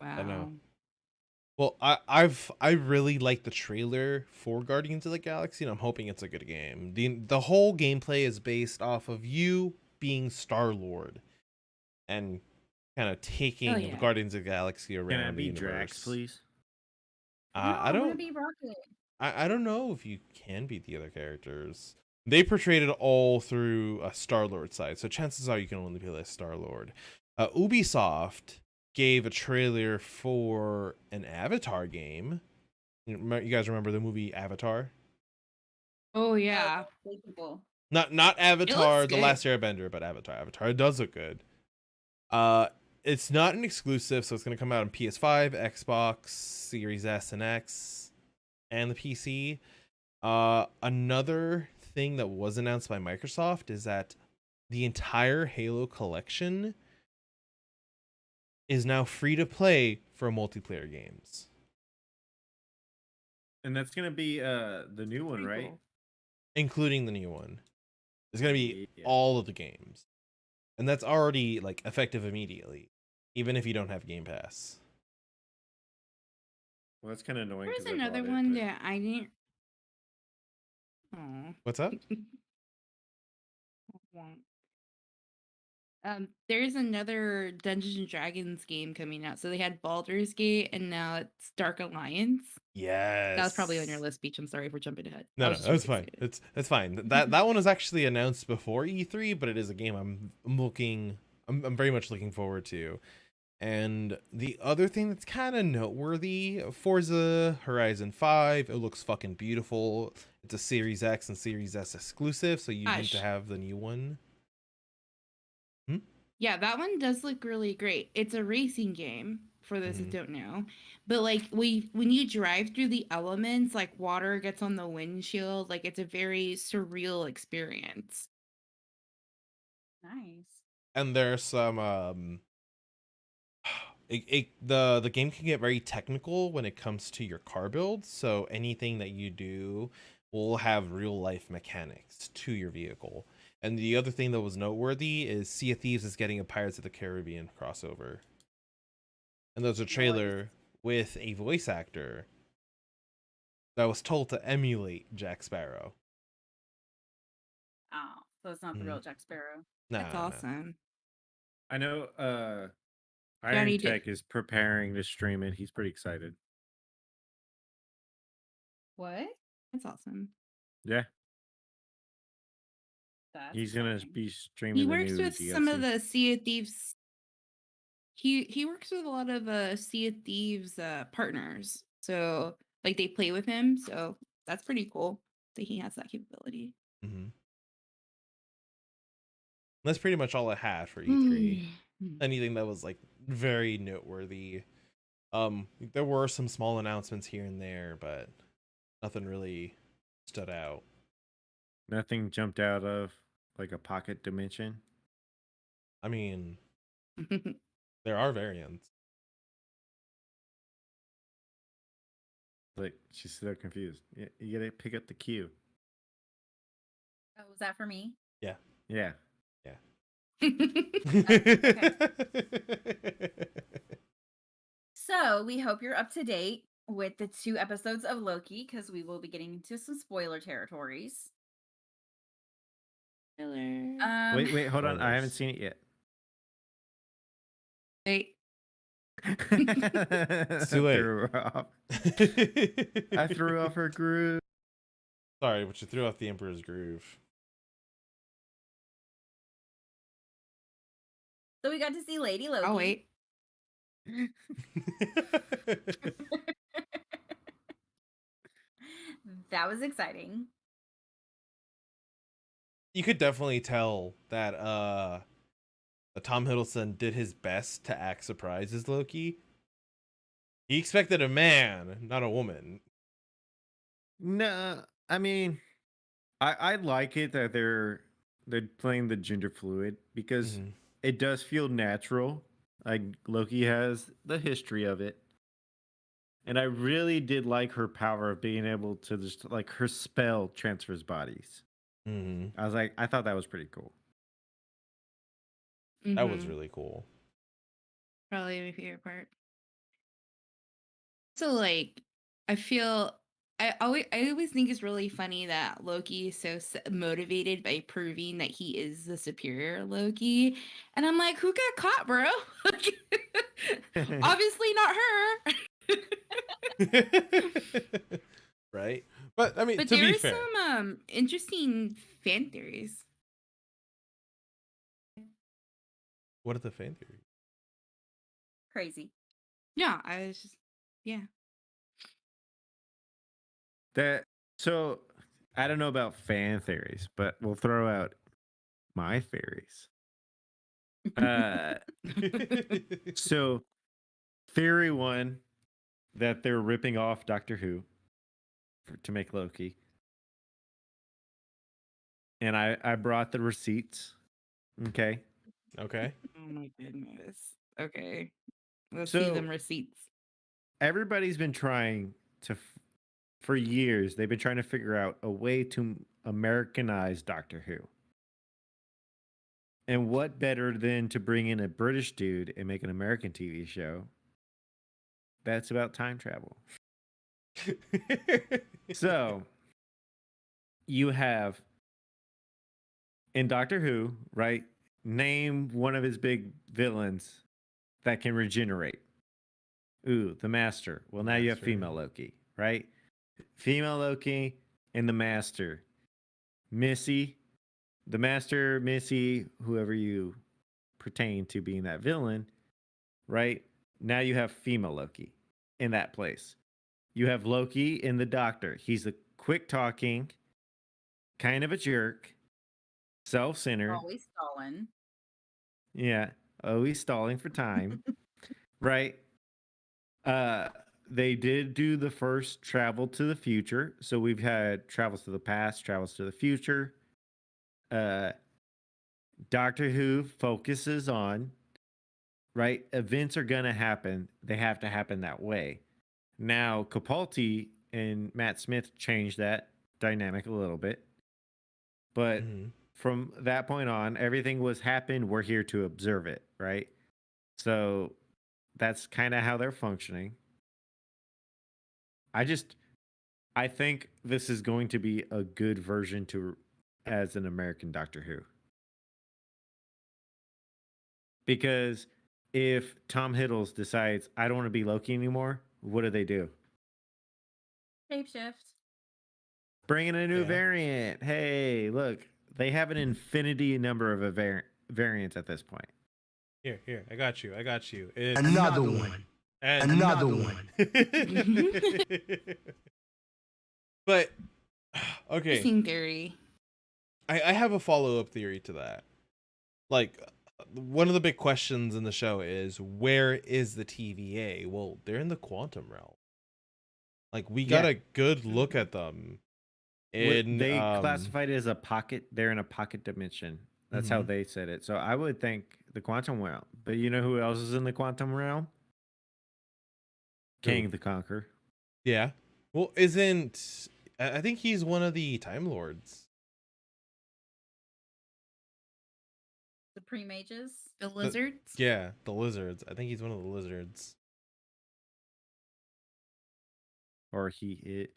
I know. Wow. Well, I really like the trailer for Guardians of the Galaxy, and I'm hoping it's a good game. The whole gameplay is based off of you being Star-Lord and kind of taking the yeah. Guardians of the Galaxy Can around I the be universe. Drax, please? No, I I want to don't be Rocket. I don't know if you can beat the other characters. They portrayed it all through a Star-Lord side, so chances are you can only play as Star-Lord. Ubisoft gave a trailer for an Avatar game. You guys remember the movie Avatar? Oh yeah. People. Not Avatar, The good. Last Airbender, but Avatar. Avatar, it does look good. It's not an exclusive, so it's going to come out on PS5, Xbox, Series S and X, and the PC. Another thing that was announced by Microsoft is that the entire Halo collection is now free to play for multiplayer games, And that's gonna be the new one, Pretty right? cool. including the new one. It's going to be Yeah. all of the games. And that's already like effective immediately, even if you don't have Game Pass. Well, that's kind of annoying. There's 'cause I another bought it, one but- that I didn't. Oh. What's up? There's another Dungeons and Dragons game coming out. So they had Baldur's Gate, and now it's Dark Alliance. Yes. That was probably on your list, Beach. I'm sorry for jumping ahead. I No, was no, just that's really fine. excited. It's fine. That one was actually announced before E3, but it is a game I'm very much looking forward to. And the other thing that's kind of noteworthy, Forza Horizon 5, it looks fucking beautiful. It's a Series X and Series S exclusive, so you need to Gosh. have the new one. Yeah, that one does look really great. It's a racing game for those Mhm. that don't know. But like when you drive through the elements, like water gets on the windshield, like it's a very surreal experience. Nice. And there's some the game can get very technical when it comes to your car builds, so anything that you do will have real life mechanics to your vehicle. And the other thing that was noteworthy is Sea of Thieves is getting a Pirates of the Caribbean crossover. And there's a trailer with a voice actor that was told to emulate Jack Sparrow. Oh, so it's not the real Jack Sparrow. That's awesome. I know Johnny Iron did- Tech is preparing to stream it. He's pretty excited. What? That's awesome. Yeah, That's he's gonna exciting. be streaming. He the works new with DLC. some of the Sea of Thieves. He works with a lot of Sea of Thieves partners. So like they play with him. So that's pretty cool that he has that capability. Mm-hmm. That's pretty much all I had for E3. Anything that was like very noteworthy. There were some small announcements here and there, but nothing really stood out. Nothing jumped out of like a pocket dimension. I mean, there are variants. Like she's so confused. You gotta pick up the cue. Oh, was that for me? Yeah. Yeah. So we hope you're up to date with the 2 episodes of Loki, because we will be getting into some spoiler territories. Wait, hold on. I haven't seen it yet. Wait. It's too late. Threw her off. I threw off her groove. Sorry, but you threw off the Emperor's Groove. So we got to see Lady Loki. I'll wait. That was exciting. You could definitely tell that Tom Hiddleston did his best to act surprised as Loki. He expected a man, not a woman. No, I mean, I like it that they're playing the gender fluid because Mhm. it does feel natural Like Loki has the history of it. And I really did like her power of being able to just like her spell transfers bodies. Mhm. I was like, I thought that was pretty cool. That was Mhm. really cool. Probably my favorite part. So like, I feel I always think it's really funny that Loki is so motivated by proving that he is the superior Loki, and I'm like, who got caught, bro? Obviously not her. Right? But I mean, But to there be are fair, some interesting fan theories. what are the fan theories? Crazy. Yeah, I was just yeah. That so I don't know about fan theories, but we'll throw out my theories. So theory one, that they're ripping off Doctor Who to make Loki. And I brought the receipts. Okay. Okay. Oh my goodness. Okay. Let's see So them receipts. everybody's been trying to, for years, they've been trying to figure out a way to Americanize Doctor Who. And what better than to bring in a British dude and make an American TV show that's about time travel? So you have in Doctor Who, right? Name one of his big villains that can regenerate. Ooh, the Master. Well, now you have Master. female Loki, right? Female Loki and the Master. Missy, the Master, Missy, whoever you pertain to being that villain, right? Now you have female Loki in that place. You have Loki in the Doctor. He's a quick talking, kind of a jerk, self centered. Always stalling. Yeah. Always stalling for time. Right. They did do the first travel to the future. So we've had travels to the past, travels to the future. Uh Doctor Who focuses on right, events are gonna happen. They have to happen that way. Now Capaldi and Matt Smith changed that dynamic a little bit. But Mhm. from that point on, everything was happened. We're here to observe it, right? So that's kind of how they're functioning. I think this is going to be a good version to as an American Doctor Who. Because if Tom Hiddleston decides I don't want to be Loki anymore, what do? Shapeshift. Bring in a new Yeah. variant. Hey, look, they have an infinity number of variants at this point. Here, I got you. It's Another one. and Another one. But okay, Interesting theory. I have a follow-up theory to that. Like one of the big questions in the show is where is the TVA? Well, they're in the quantum realm. Like we got Yeah. a good look at them. They classified it as a pocket. They're in a pocket dimension. That's how Mhm. they said it. So I would think the quantum realm. But you know who else is in the quantum realm? Who? King the Conqueror. Yeah. Well, isn't I think he's one of the Time Lords. Supreme Mages. The lizards. Yeah, the lizards. I think he's one of the lizards. Or he it.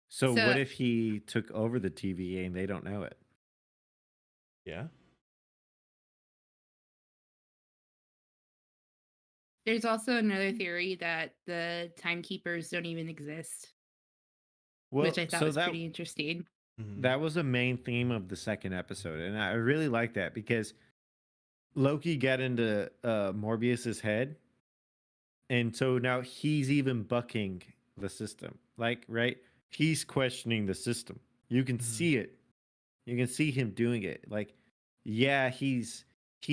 So So- what if he took over the TVA and they don't know it? Yeah. There's also another theory that the timekeepers don't even exist, Well, which I thought so was that pretty interesting. Mhm. that was a main theme of the second episode, and I really like that because Loki got into Morbius's head, and so now he's even bucking the system. Like, right? He's questioning the system. You can Mhm. see it. You can see him doing it. Like, yeah, he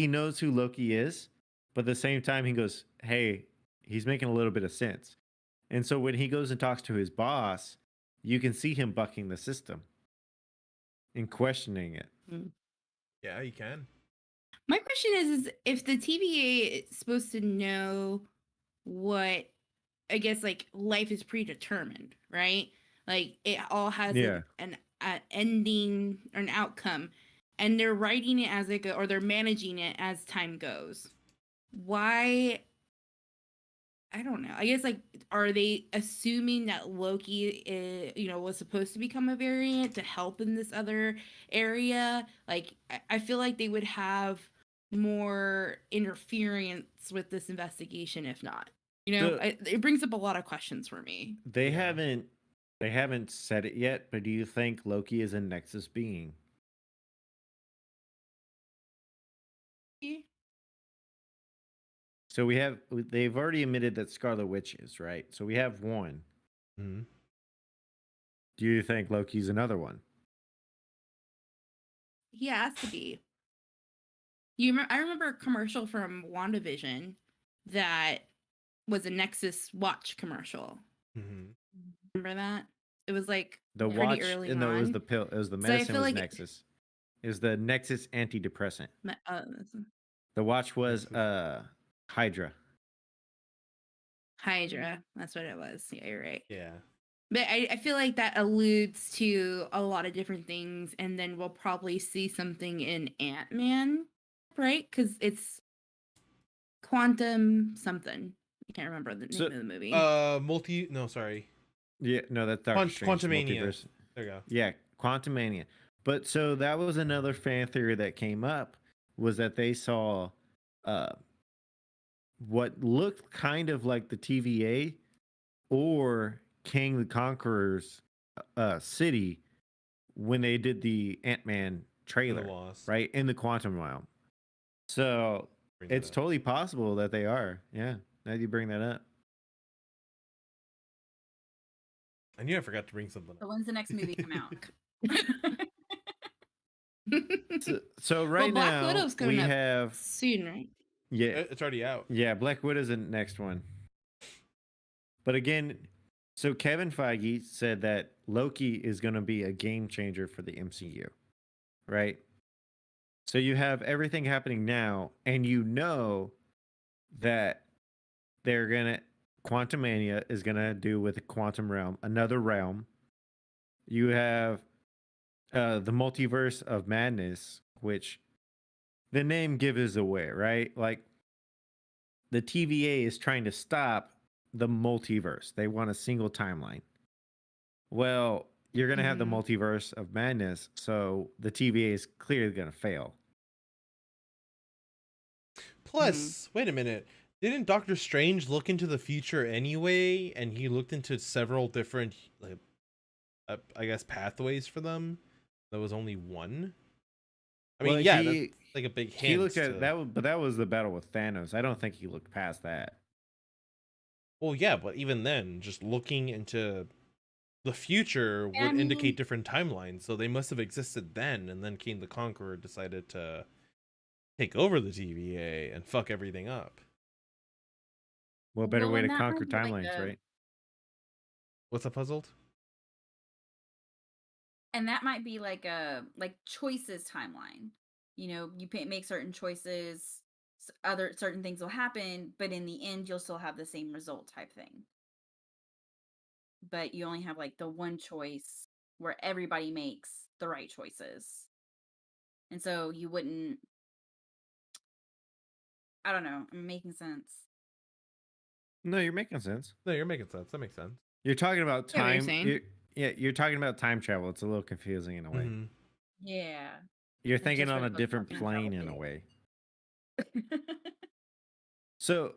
knows who Loki is, but at the same time, he goes, "Hey, he's making a little bit of sense." And so when he goes and talks to his boss, you can see him bucking the system and questioning it. Yeah, you can. My question is if the TVA is supposed to know what, I guess, like, life is predetermined, right? Like, it all has Yeah. an ending or an outcome, and they're writing it as it goes, or they're managing it as time goes. Why? I don't know. I guess, like, are they assuming that Loki, was supposed to become a variant to help in this other area? Like, I feel like they would have more interference with this investigation if not. So It brings up a lot of questions for me. they Yeah. haven't said it yet, but do you think Loki is a Nexus being? So they've already admitted that Scarlet Witch is, right? So we have one. Mhm. Do you think Loki's another one? He has to be. I remember a commercial from WandaVision that was a Nexus watch commercial. Mhm. Remember that? It was like The pretty watch, early no, it was on. the pill. It was the So I medicine feel was like Nexus. It was the Nexus antidepressant. uh, The watch was Nexus. Hydra. Hydra. That's what it was. Yeah, you're right. Yeah. But I feel like that alludes to a lot of different things, and then we'll probably see something in Ant-Man, right? Because it's quantum something. I can't remember the name So of the movie. No, sorry. yeah, no, that's Doctor Strange. Quantumania. Multiverse. There you go. Yeah, Quantumania. But so that was another fan theory that came up was that they saw uh what looked kind of like the TVA or King the Conqueror's city when they did the Ant-Man And the trailer, Wasp. right? In the quantum realm. So Bring that it's up. totally possible that they are. Yeah. Now that you bring that up. I knew I forgot to bring something So up. when's the next movie come out? So right Black now Widow's coming we up have soon, right? yeah, It's already out. yeah, Black Widow's the next one. But again, so Kevin Feige said that Loki is going to be a game changer for the MCU, right? So you have everything happening now, and you know that they're gonna Quantumania is gonna do with the quantum realm, another realm. You have the multiverse of madness, which the name gives away, right? Like the TVA is trying to stop the multiverse. They want a single timeline. Well, you're gonna have the Mhm. multiverse of madness, so the TVA is clearly gonna fail. Plus, wait a minute. Didn't Doctor Strange look into the future anyway? And he looked into several different, like, I guess, pathways for them. There was only one. I mean, Well, yeah, that's like a big hint. he looked at that, but that was the battle with Thanos. I don't think he looked past that. Well, yeah, but even then, just looking into the future would I mean- indicate different timelines. So they must have existed then, and then King the Conqueror decided to take over the TVA and fuck everything up. What better Well, way to and that conquer might be like timelines, right? What's that puzzled? And that might be like a choices timeline. You make certain choices, other certain things will happen, but in the end, you'll still have the same result type thing. But you only have like the one choice where everybody makes the right choices, and so you wouldn't. I don't know. I'm making sense. No, you're making sense. No, you're making sense. That makes sense. You're talking about Yeah, what you're time. saying. You're talking about time travel. It's a little confusing in a way. Mhm. Yeah. You're I thinking just on read a a book different about time travel plane in a today. way. So,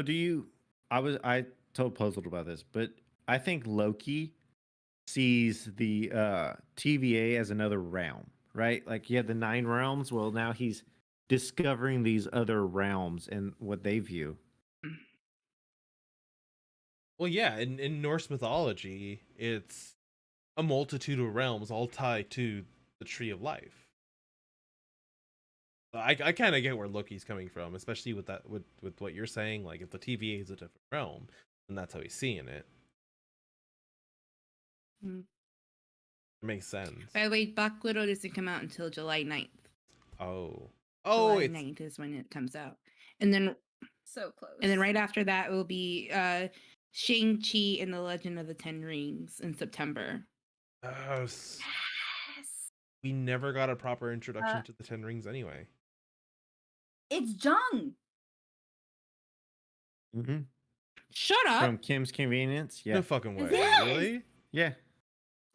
do you? I told Puzzled about this, but I think Loki sees the TVA as another realm, right? Like you had the 9 realms. Well, now he's discovering these other realms and what they view. Well, yeah, in Norse mythology, it's a multitude of realms all tied to the tree of life. So I kind of get where Loki's coming from, especially with that with what you're saying. Like, if the TVA is a different realm, then that's how he's seeing it. Mm. It makes sense. By the way, Black Widow doesn't come out until July 9th. Oh, Oh, July it's 9th is when it comes out. And then So close. right after that will be Shang-Chi and the Legend of the Ten Rings in September. s- Yes. we never got a proper introduction Uh, to the Ten Rings anyway. It's Jung. Mm-hmm. Shut up. From Kim's Convenience. Yeah. No fucking way. Yes! Really? Yeah.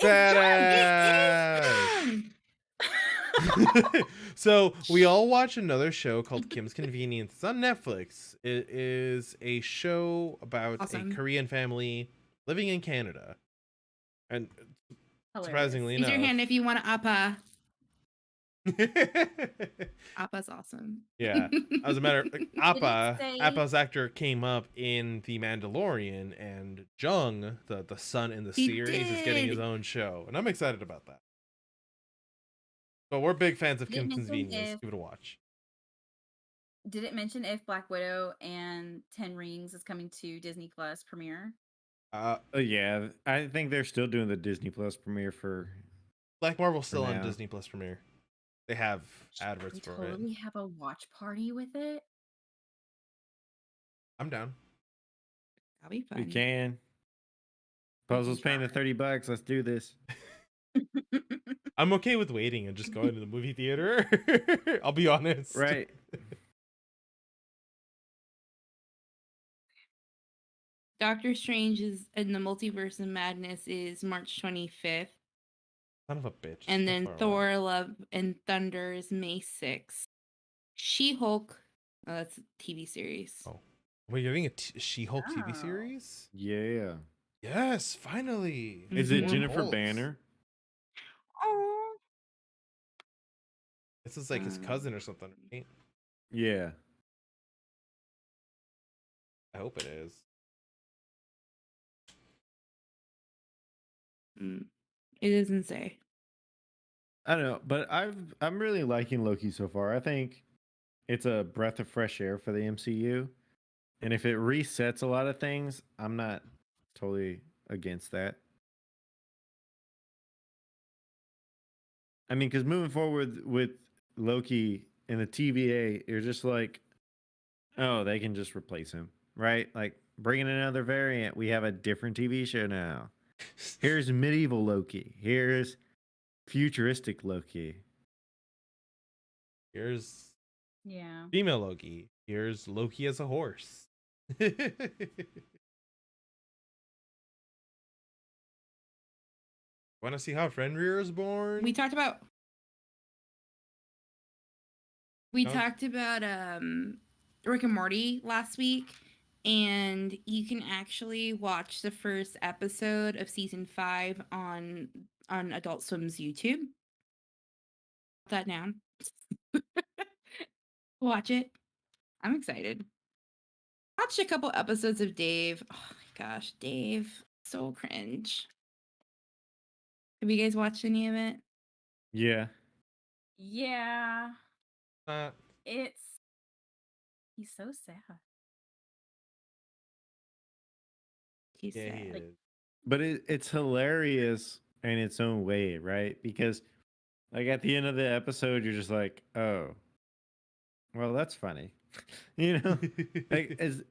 Badass. So we all watch another show called Kim's Convenience. It's on Netflix. It is a show about Awesome. a Korean family living in Canada. And Hilarious. surprisingly Raise your enough. hand if you want to Appa. Appa's awesome. Yeah. As a matter of say- Appa's actor came up in The Mandalorian, and Jung, the son in the He series, is getting his did. own show. And I'm excited about that. But we're big fans of Did it Kim's mention Convenience. if- Give it a watch. Did it mention if Black Widow and Ten Rings is coming to Disney Plus premiere? Yeah. I think they're still doing the Disney Plus premiere for. Black Marvel's still on now. Disney Plus Premiere. They have adverts we for totally it. have a watch party with it. I'm down. That'll be We fun. can. Puzzle's paying the try. $30. Let's do this. I'm okay with waiting and just going to the movie theater. I'll be honest. Right. Doctor Strange is in the Multiverse of Madness is March 25th. Son of a bitch. And so then far away. Thor Love and Thunder is May 6th. She-Hulk, oh, that's a TV series. Oh. We're getting a She-Hulk Oh. TV series? Yeah. Yes, finally. Is it Mhm. Jennifer Hulks. Banner? Oh. This is like his cousin or something, right? Yeah. I hope it is. It doesn't say. I don't know, but I'm really liking Loki so far. I think it's a breath of fresh air for the MCU. And if it resets a lot of things, I'm not totally against that. I mean, because moving forward with Loki and the TVA, you're just like, oh, they can just replace him, right? Like, bring in another variant. We have a different TV show now. Here's medieval Loki. Here's futuristic Loki. Here's Yeah. female Loki. Here's Loki as a horse. Want to see how Fenrir is born? We talked about Rick and Morty last week, and you can actually watch the first episode of season 5 on Adult Swim's YouTube. Put that down. Watch it. I'm excited. Watched a couple episodes of Dave. Oh my gosh, Dave, so cringe. Have you guys watched any of it? Yeah. Yeah. Uh, He's so sad. He's yeah, sad. he Like- is. But it's hilarious in its own way, right? Because like at the end of the episode, you're just like, oh, well, that's funny. You know? Like as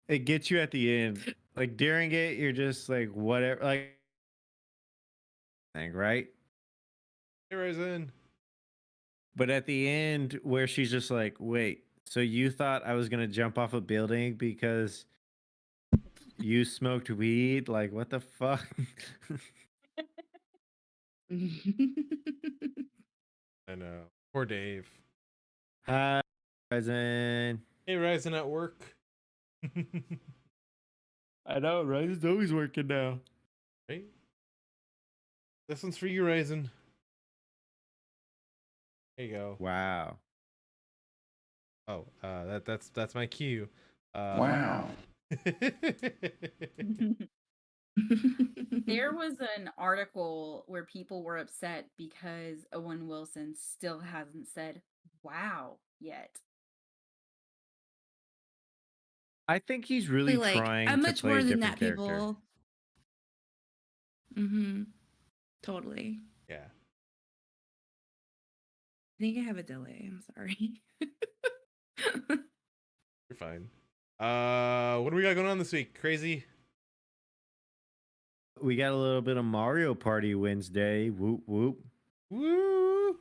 it gets you at the end. Like during it, you're just like whatever like right? Hey, Ryzen. But at the end where she's just like, wait, so you thought I was gonna jump off a building because you smoked weed? Like what the fuck? I know. Poor Dave. Hi, Ryzen. Hey, Ryzen at work. I know, Ryzen's always working now. Right? This one's for you, Ryzen. There you go. Wow. Oh, that's my cue. Wow. There was an article where people were upset because Owen Wilson still hasn't said wow yet. I think he's really like trying I'm to much play more a than different that, character. people. Mm-hmm. Totally. Yeah. think I have a delay. I'm sorry. You're fine. What do we got going on this week? Crazy. We got a little bit of Mario Party Wednesday. Whoop whoop. Woo! If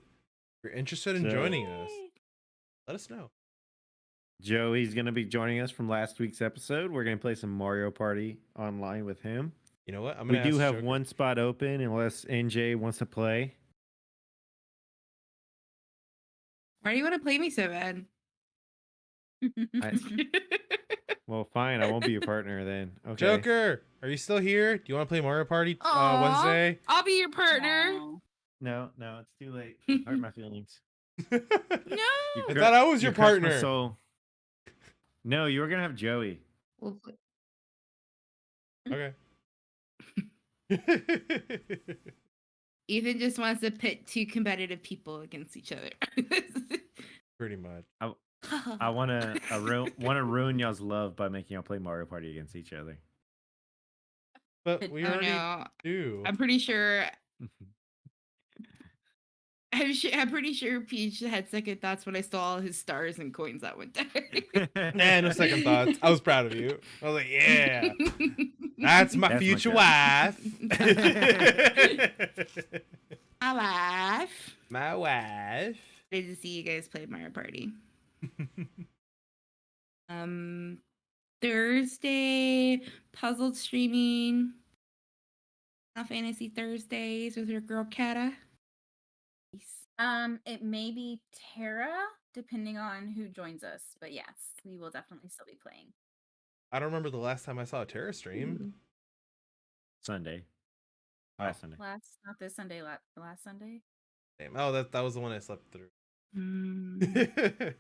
you're interested in So- joining us, let us know. Joey's gonna be joining us from last week's episode. We're gonna play some Mario Party online with him. You know what? I'm We gonna do ask have Joker- one spot open unless NJ wants to play. Why do you want to play me so bad? Well, fine. I won't be your partner then. Okay. Joker, are you still here? Do you want to play Mario Party Aw, Wednesday? I'll be your partner. No. No, it's too late. Hurt my feelings. No. I thought I was your You crushed my partner. soul. No, you were gonna have Joey. We'll Okay. Ethan just wants to pit two competitive people against each other. Pretty much. I wanna ruin y'all's love by making y'all play Mario Party against each other. But we Oh already no. do. I'm pretty sure. I'm pretty sure Peach had second thoughts when I stole all his stars and coins that one day. And no second thoughts. I was proud of you. I was like, yeah, that's my That's my future guy. wife. My life. My wife. Good to see you guys play Mario Party. Thursday, puzzled streaming. Final Fantasy Thursdays with your girl Kata. It may be Tara, depending on who joins us. But yes, we will definitely still be playing. I don't remember the last time I saw a Terra stream. Sunday. Last Sunday. Not this Sunday, last Sunday. Damn. Oh, that was the one I slept through. Mm.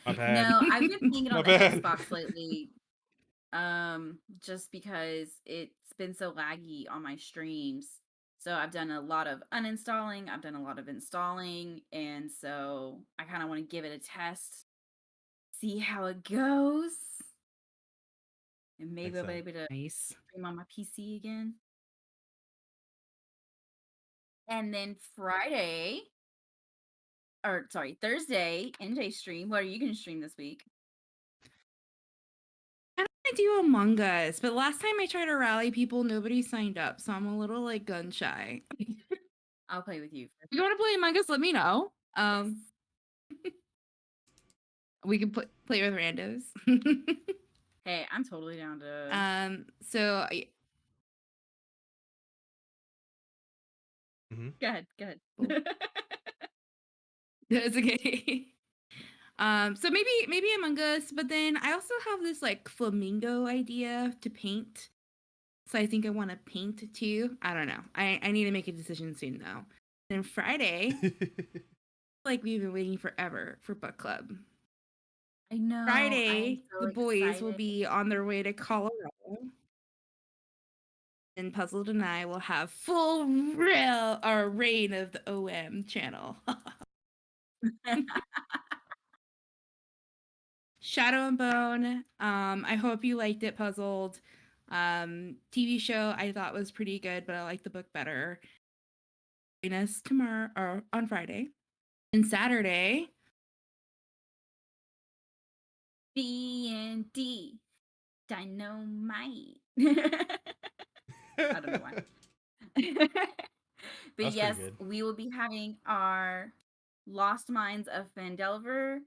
My bad. No, I've been playing it My on the bad. Xbox lately. Just because it's been so laggy on my streams. So I've done a lot of uninstalling, I've done a lot of installing, and so I kind of want to give it a test, see how it goes. And maybe I'll be able to Nice. stream on my PC again. And then Thursday, NJ stream. What are you going to stream this week? I want to do Among Us, but last time I tried to rally people, nobody signed up, so I'm a little like gun shy. I'll play with you. If you want to play Among Us, let me know. We can play with randos. Hey, I'm totally down to. So Go ahead. Oh. That's okay. So maybe Among Us, but then I also have this like flamingo idea to paint. So I think I want to paint too. I don't know. I need to make a decision soon though. Then Friday, like we've been waiting forever for book club. I know. Friday, I'm so the boys will excited. be on their way to Colorado. And Puzzled and I will have full reign of the OM channel. Shadow and Bone. I hope you liked it, Puzzled. TV show I thought was pretty good, but I like the book better. Join us tomorrow or on Friday. And Saturday. D&D Dynamite. I don't know why. But That's yes, pretty good. we will be having our Lost Minds of Phandelver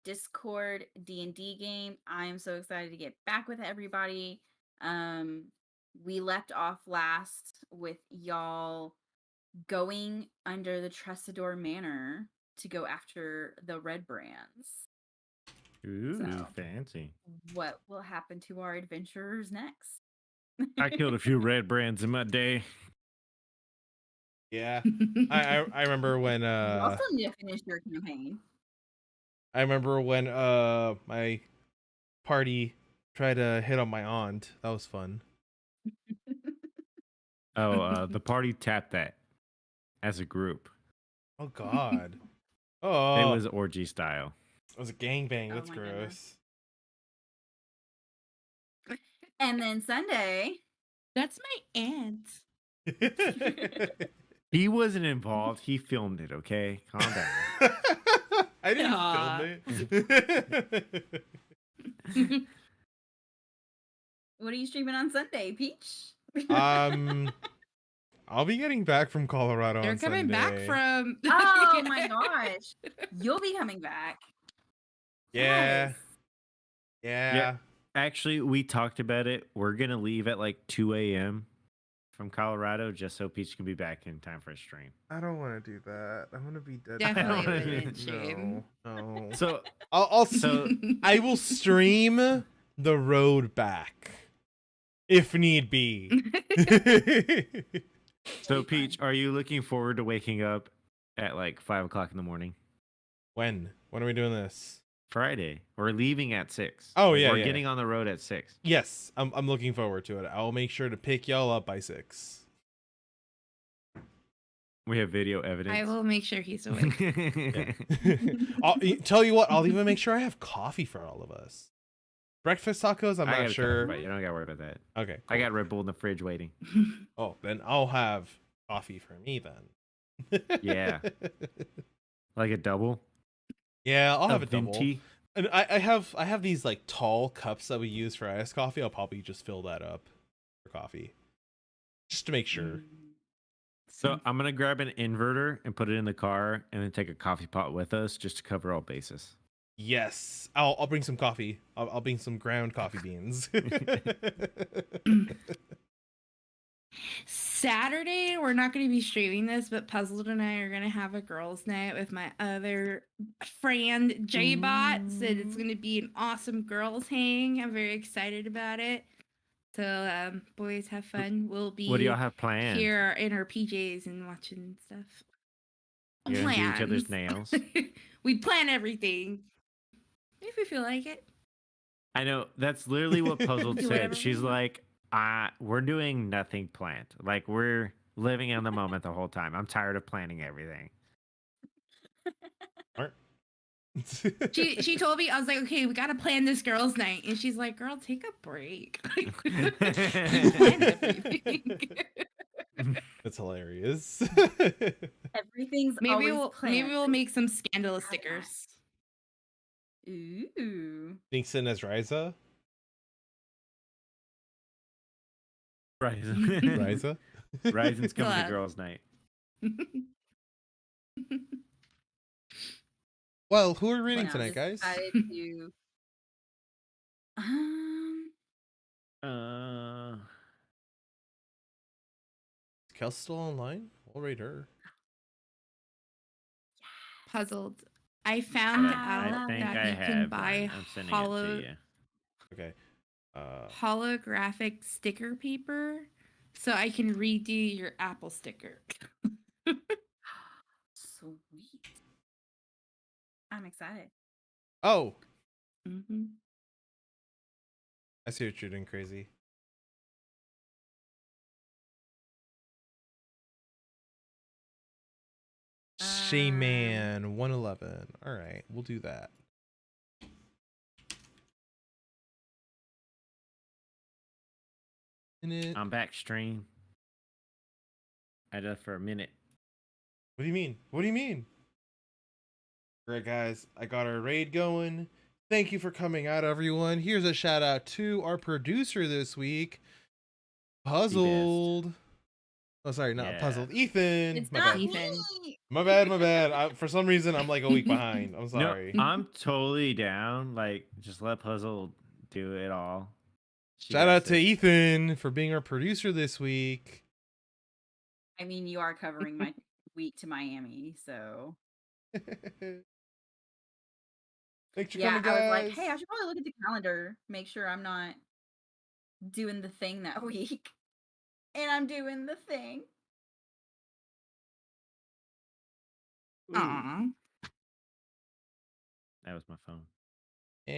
Discord D&D game. I am so excited to get back with everybody. We left off last with y'all going under the Trestador Manor to go after the Red Brands. Ooh, So. fancy. What will happen to our adventurers next? I killed a few red brands in my day. Yeah. I remember when You also need to finish your campaign. I remember when my party tried to hit on my aunt. That was fun. Oh, the party tapped that as a group. Oh God. Oh, It was orgy style. it was a gangbang. Oh That's my gross. And then Sunday, That's my aunt. He wasn't involved. He filmed it. Okay, calm down. I didn't Aw. film it. What are you streaming on Sunday, Peach? I'll be getting back from Colorado They're on coming back Sunday. from. Oh my gosh. You'll be coming back. Yeah. Yes. Yeah. Actually, we talked about it. We're gonna leave at like 2 a.m. from Colorado just so Peach can be back in time for a stream. I don't want to do that. I want to be dead. Definitely wouldn't, wouldn't, Shane. No. So So I will stream the road back if need be. So Peach, are you looking forward to waking up at like 5 o'clock in the morning? When are we doing this? Friday. We're leaving at 6. Oh, yeah, We're yeah. getting on the road at 6. Yes, I'm looking forward to it. I'll make sure to pick y'all up by 6. We have video evidence. I will make sure he's awake. Tell you what, I'll even make sure I have coffee for all of us. Breakfast tacos, I'm I not gotta sure. But you don't gotta worry about that. Okay. I got Red Bull in the fridge waiting. Oh, then I'll have coffee for me then. Yeah. Like a double. Yeah, I'll have a double. venti. And I have these like tall cups that we use for iced coffee. I'll probably just fill that up for coffee, just to make sure. So I'm gonna grab an inverter and put it in the car, and then take a coffee pot with us just to cover all bases. Yes, I'll bring some coffee. I'll bring some ground coffee beans. Saturday, we're not going to be streaming this, but Puzzled and I are going to have a girls' night with my other friend, J-Bots, and it's going to be an awesome girls' hang. I'm very excited about it. So, boys, have fun. We'll be What do y'all have planned? here in our PJs and watching stuff. You're gonna do each other's Plans. nails. We plan everything. If we feel like it. I know that's literally what Puzzled Do whatever said. She's we like, we're doing nothing planned. Like we're living in the moment the whole time. I'm tired of planning everything. She told me, I was like, okay, we gotta plan this girls' night, and she's like, girl, take a break. Plan everything. That's hilarious. Everything's maybe always we'll planned. make some scandalous How nice. stickers. Ooh. Nixon as Riza. Ryzen. Riza. Ryzen's coming to Glad. girls' night. Well, who are we reading Wow, tonight, guys? decided to- Is Kel still online? We'll read her. Puzzled. I found I out think that I you have can buy one. I'm sending it to you. Okay. holographic sticker paper, so I can redo your Apple sticker. Sweet. I'm excited. Oh, Mm-hmm. I see what you're doing, crazy. Shayman 111. All right, we'll do that. I'm back stream. I left for a minute. What do you mean? What do you mean? All right, guys, I got our raid going. Thank you for coming out, everyone. Here's a shout out to our producer this week, Puzzled. Oh, sorry, not Yeah. Puzzled. Ethan. It's My not bad. Ethan. me. My bad. For some reason, I'm like a week behind. I'm sorry. No, I'm totally down. Like, just let Puzzle do it all. She Shout got out to it. Ethan for being our producer this week. I mean, you are covering my week to Miami, so Thanks for yeah. coming, guys. I was like, hey, I should probably look at the calendar, make sure I'm not doing the thing that week, and I'm doing the thing. Aw. That was my phone. And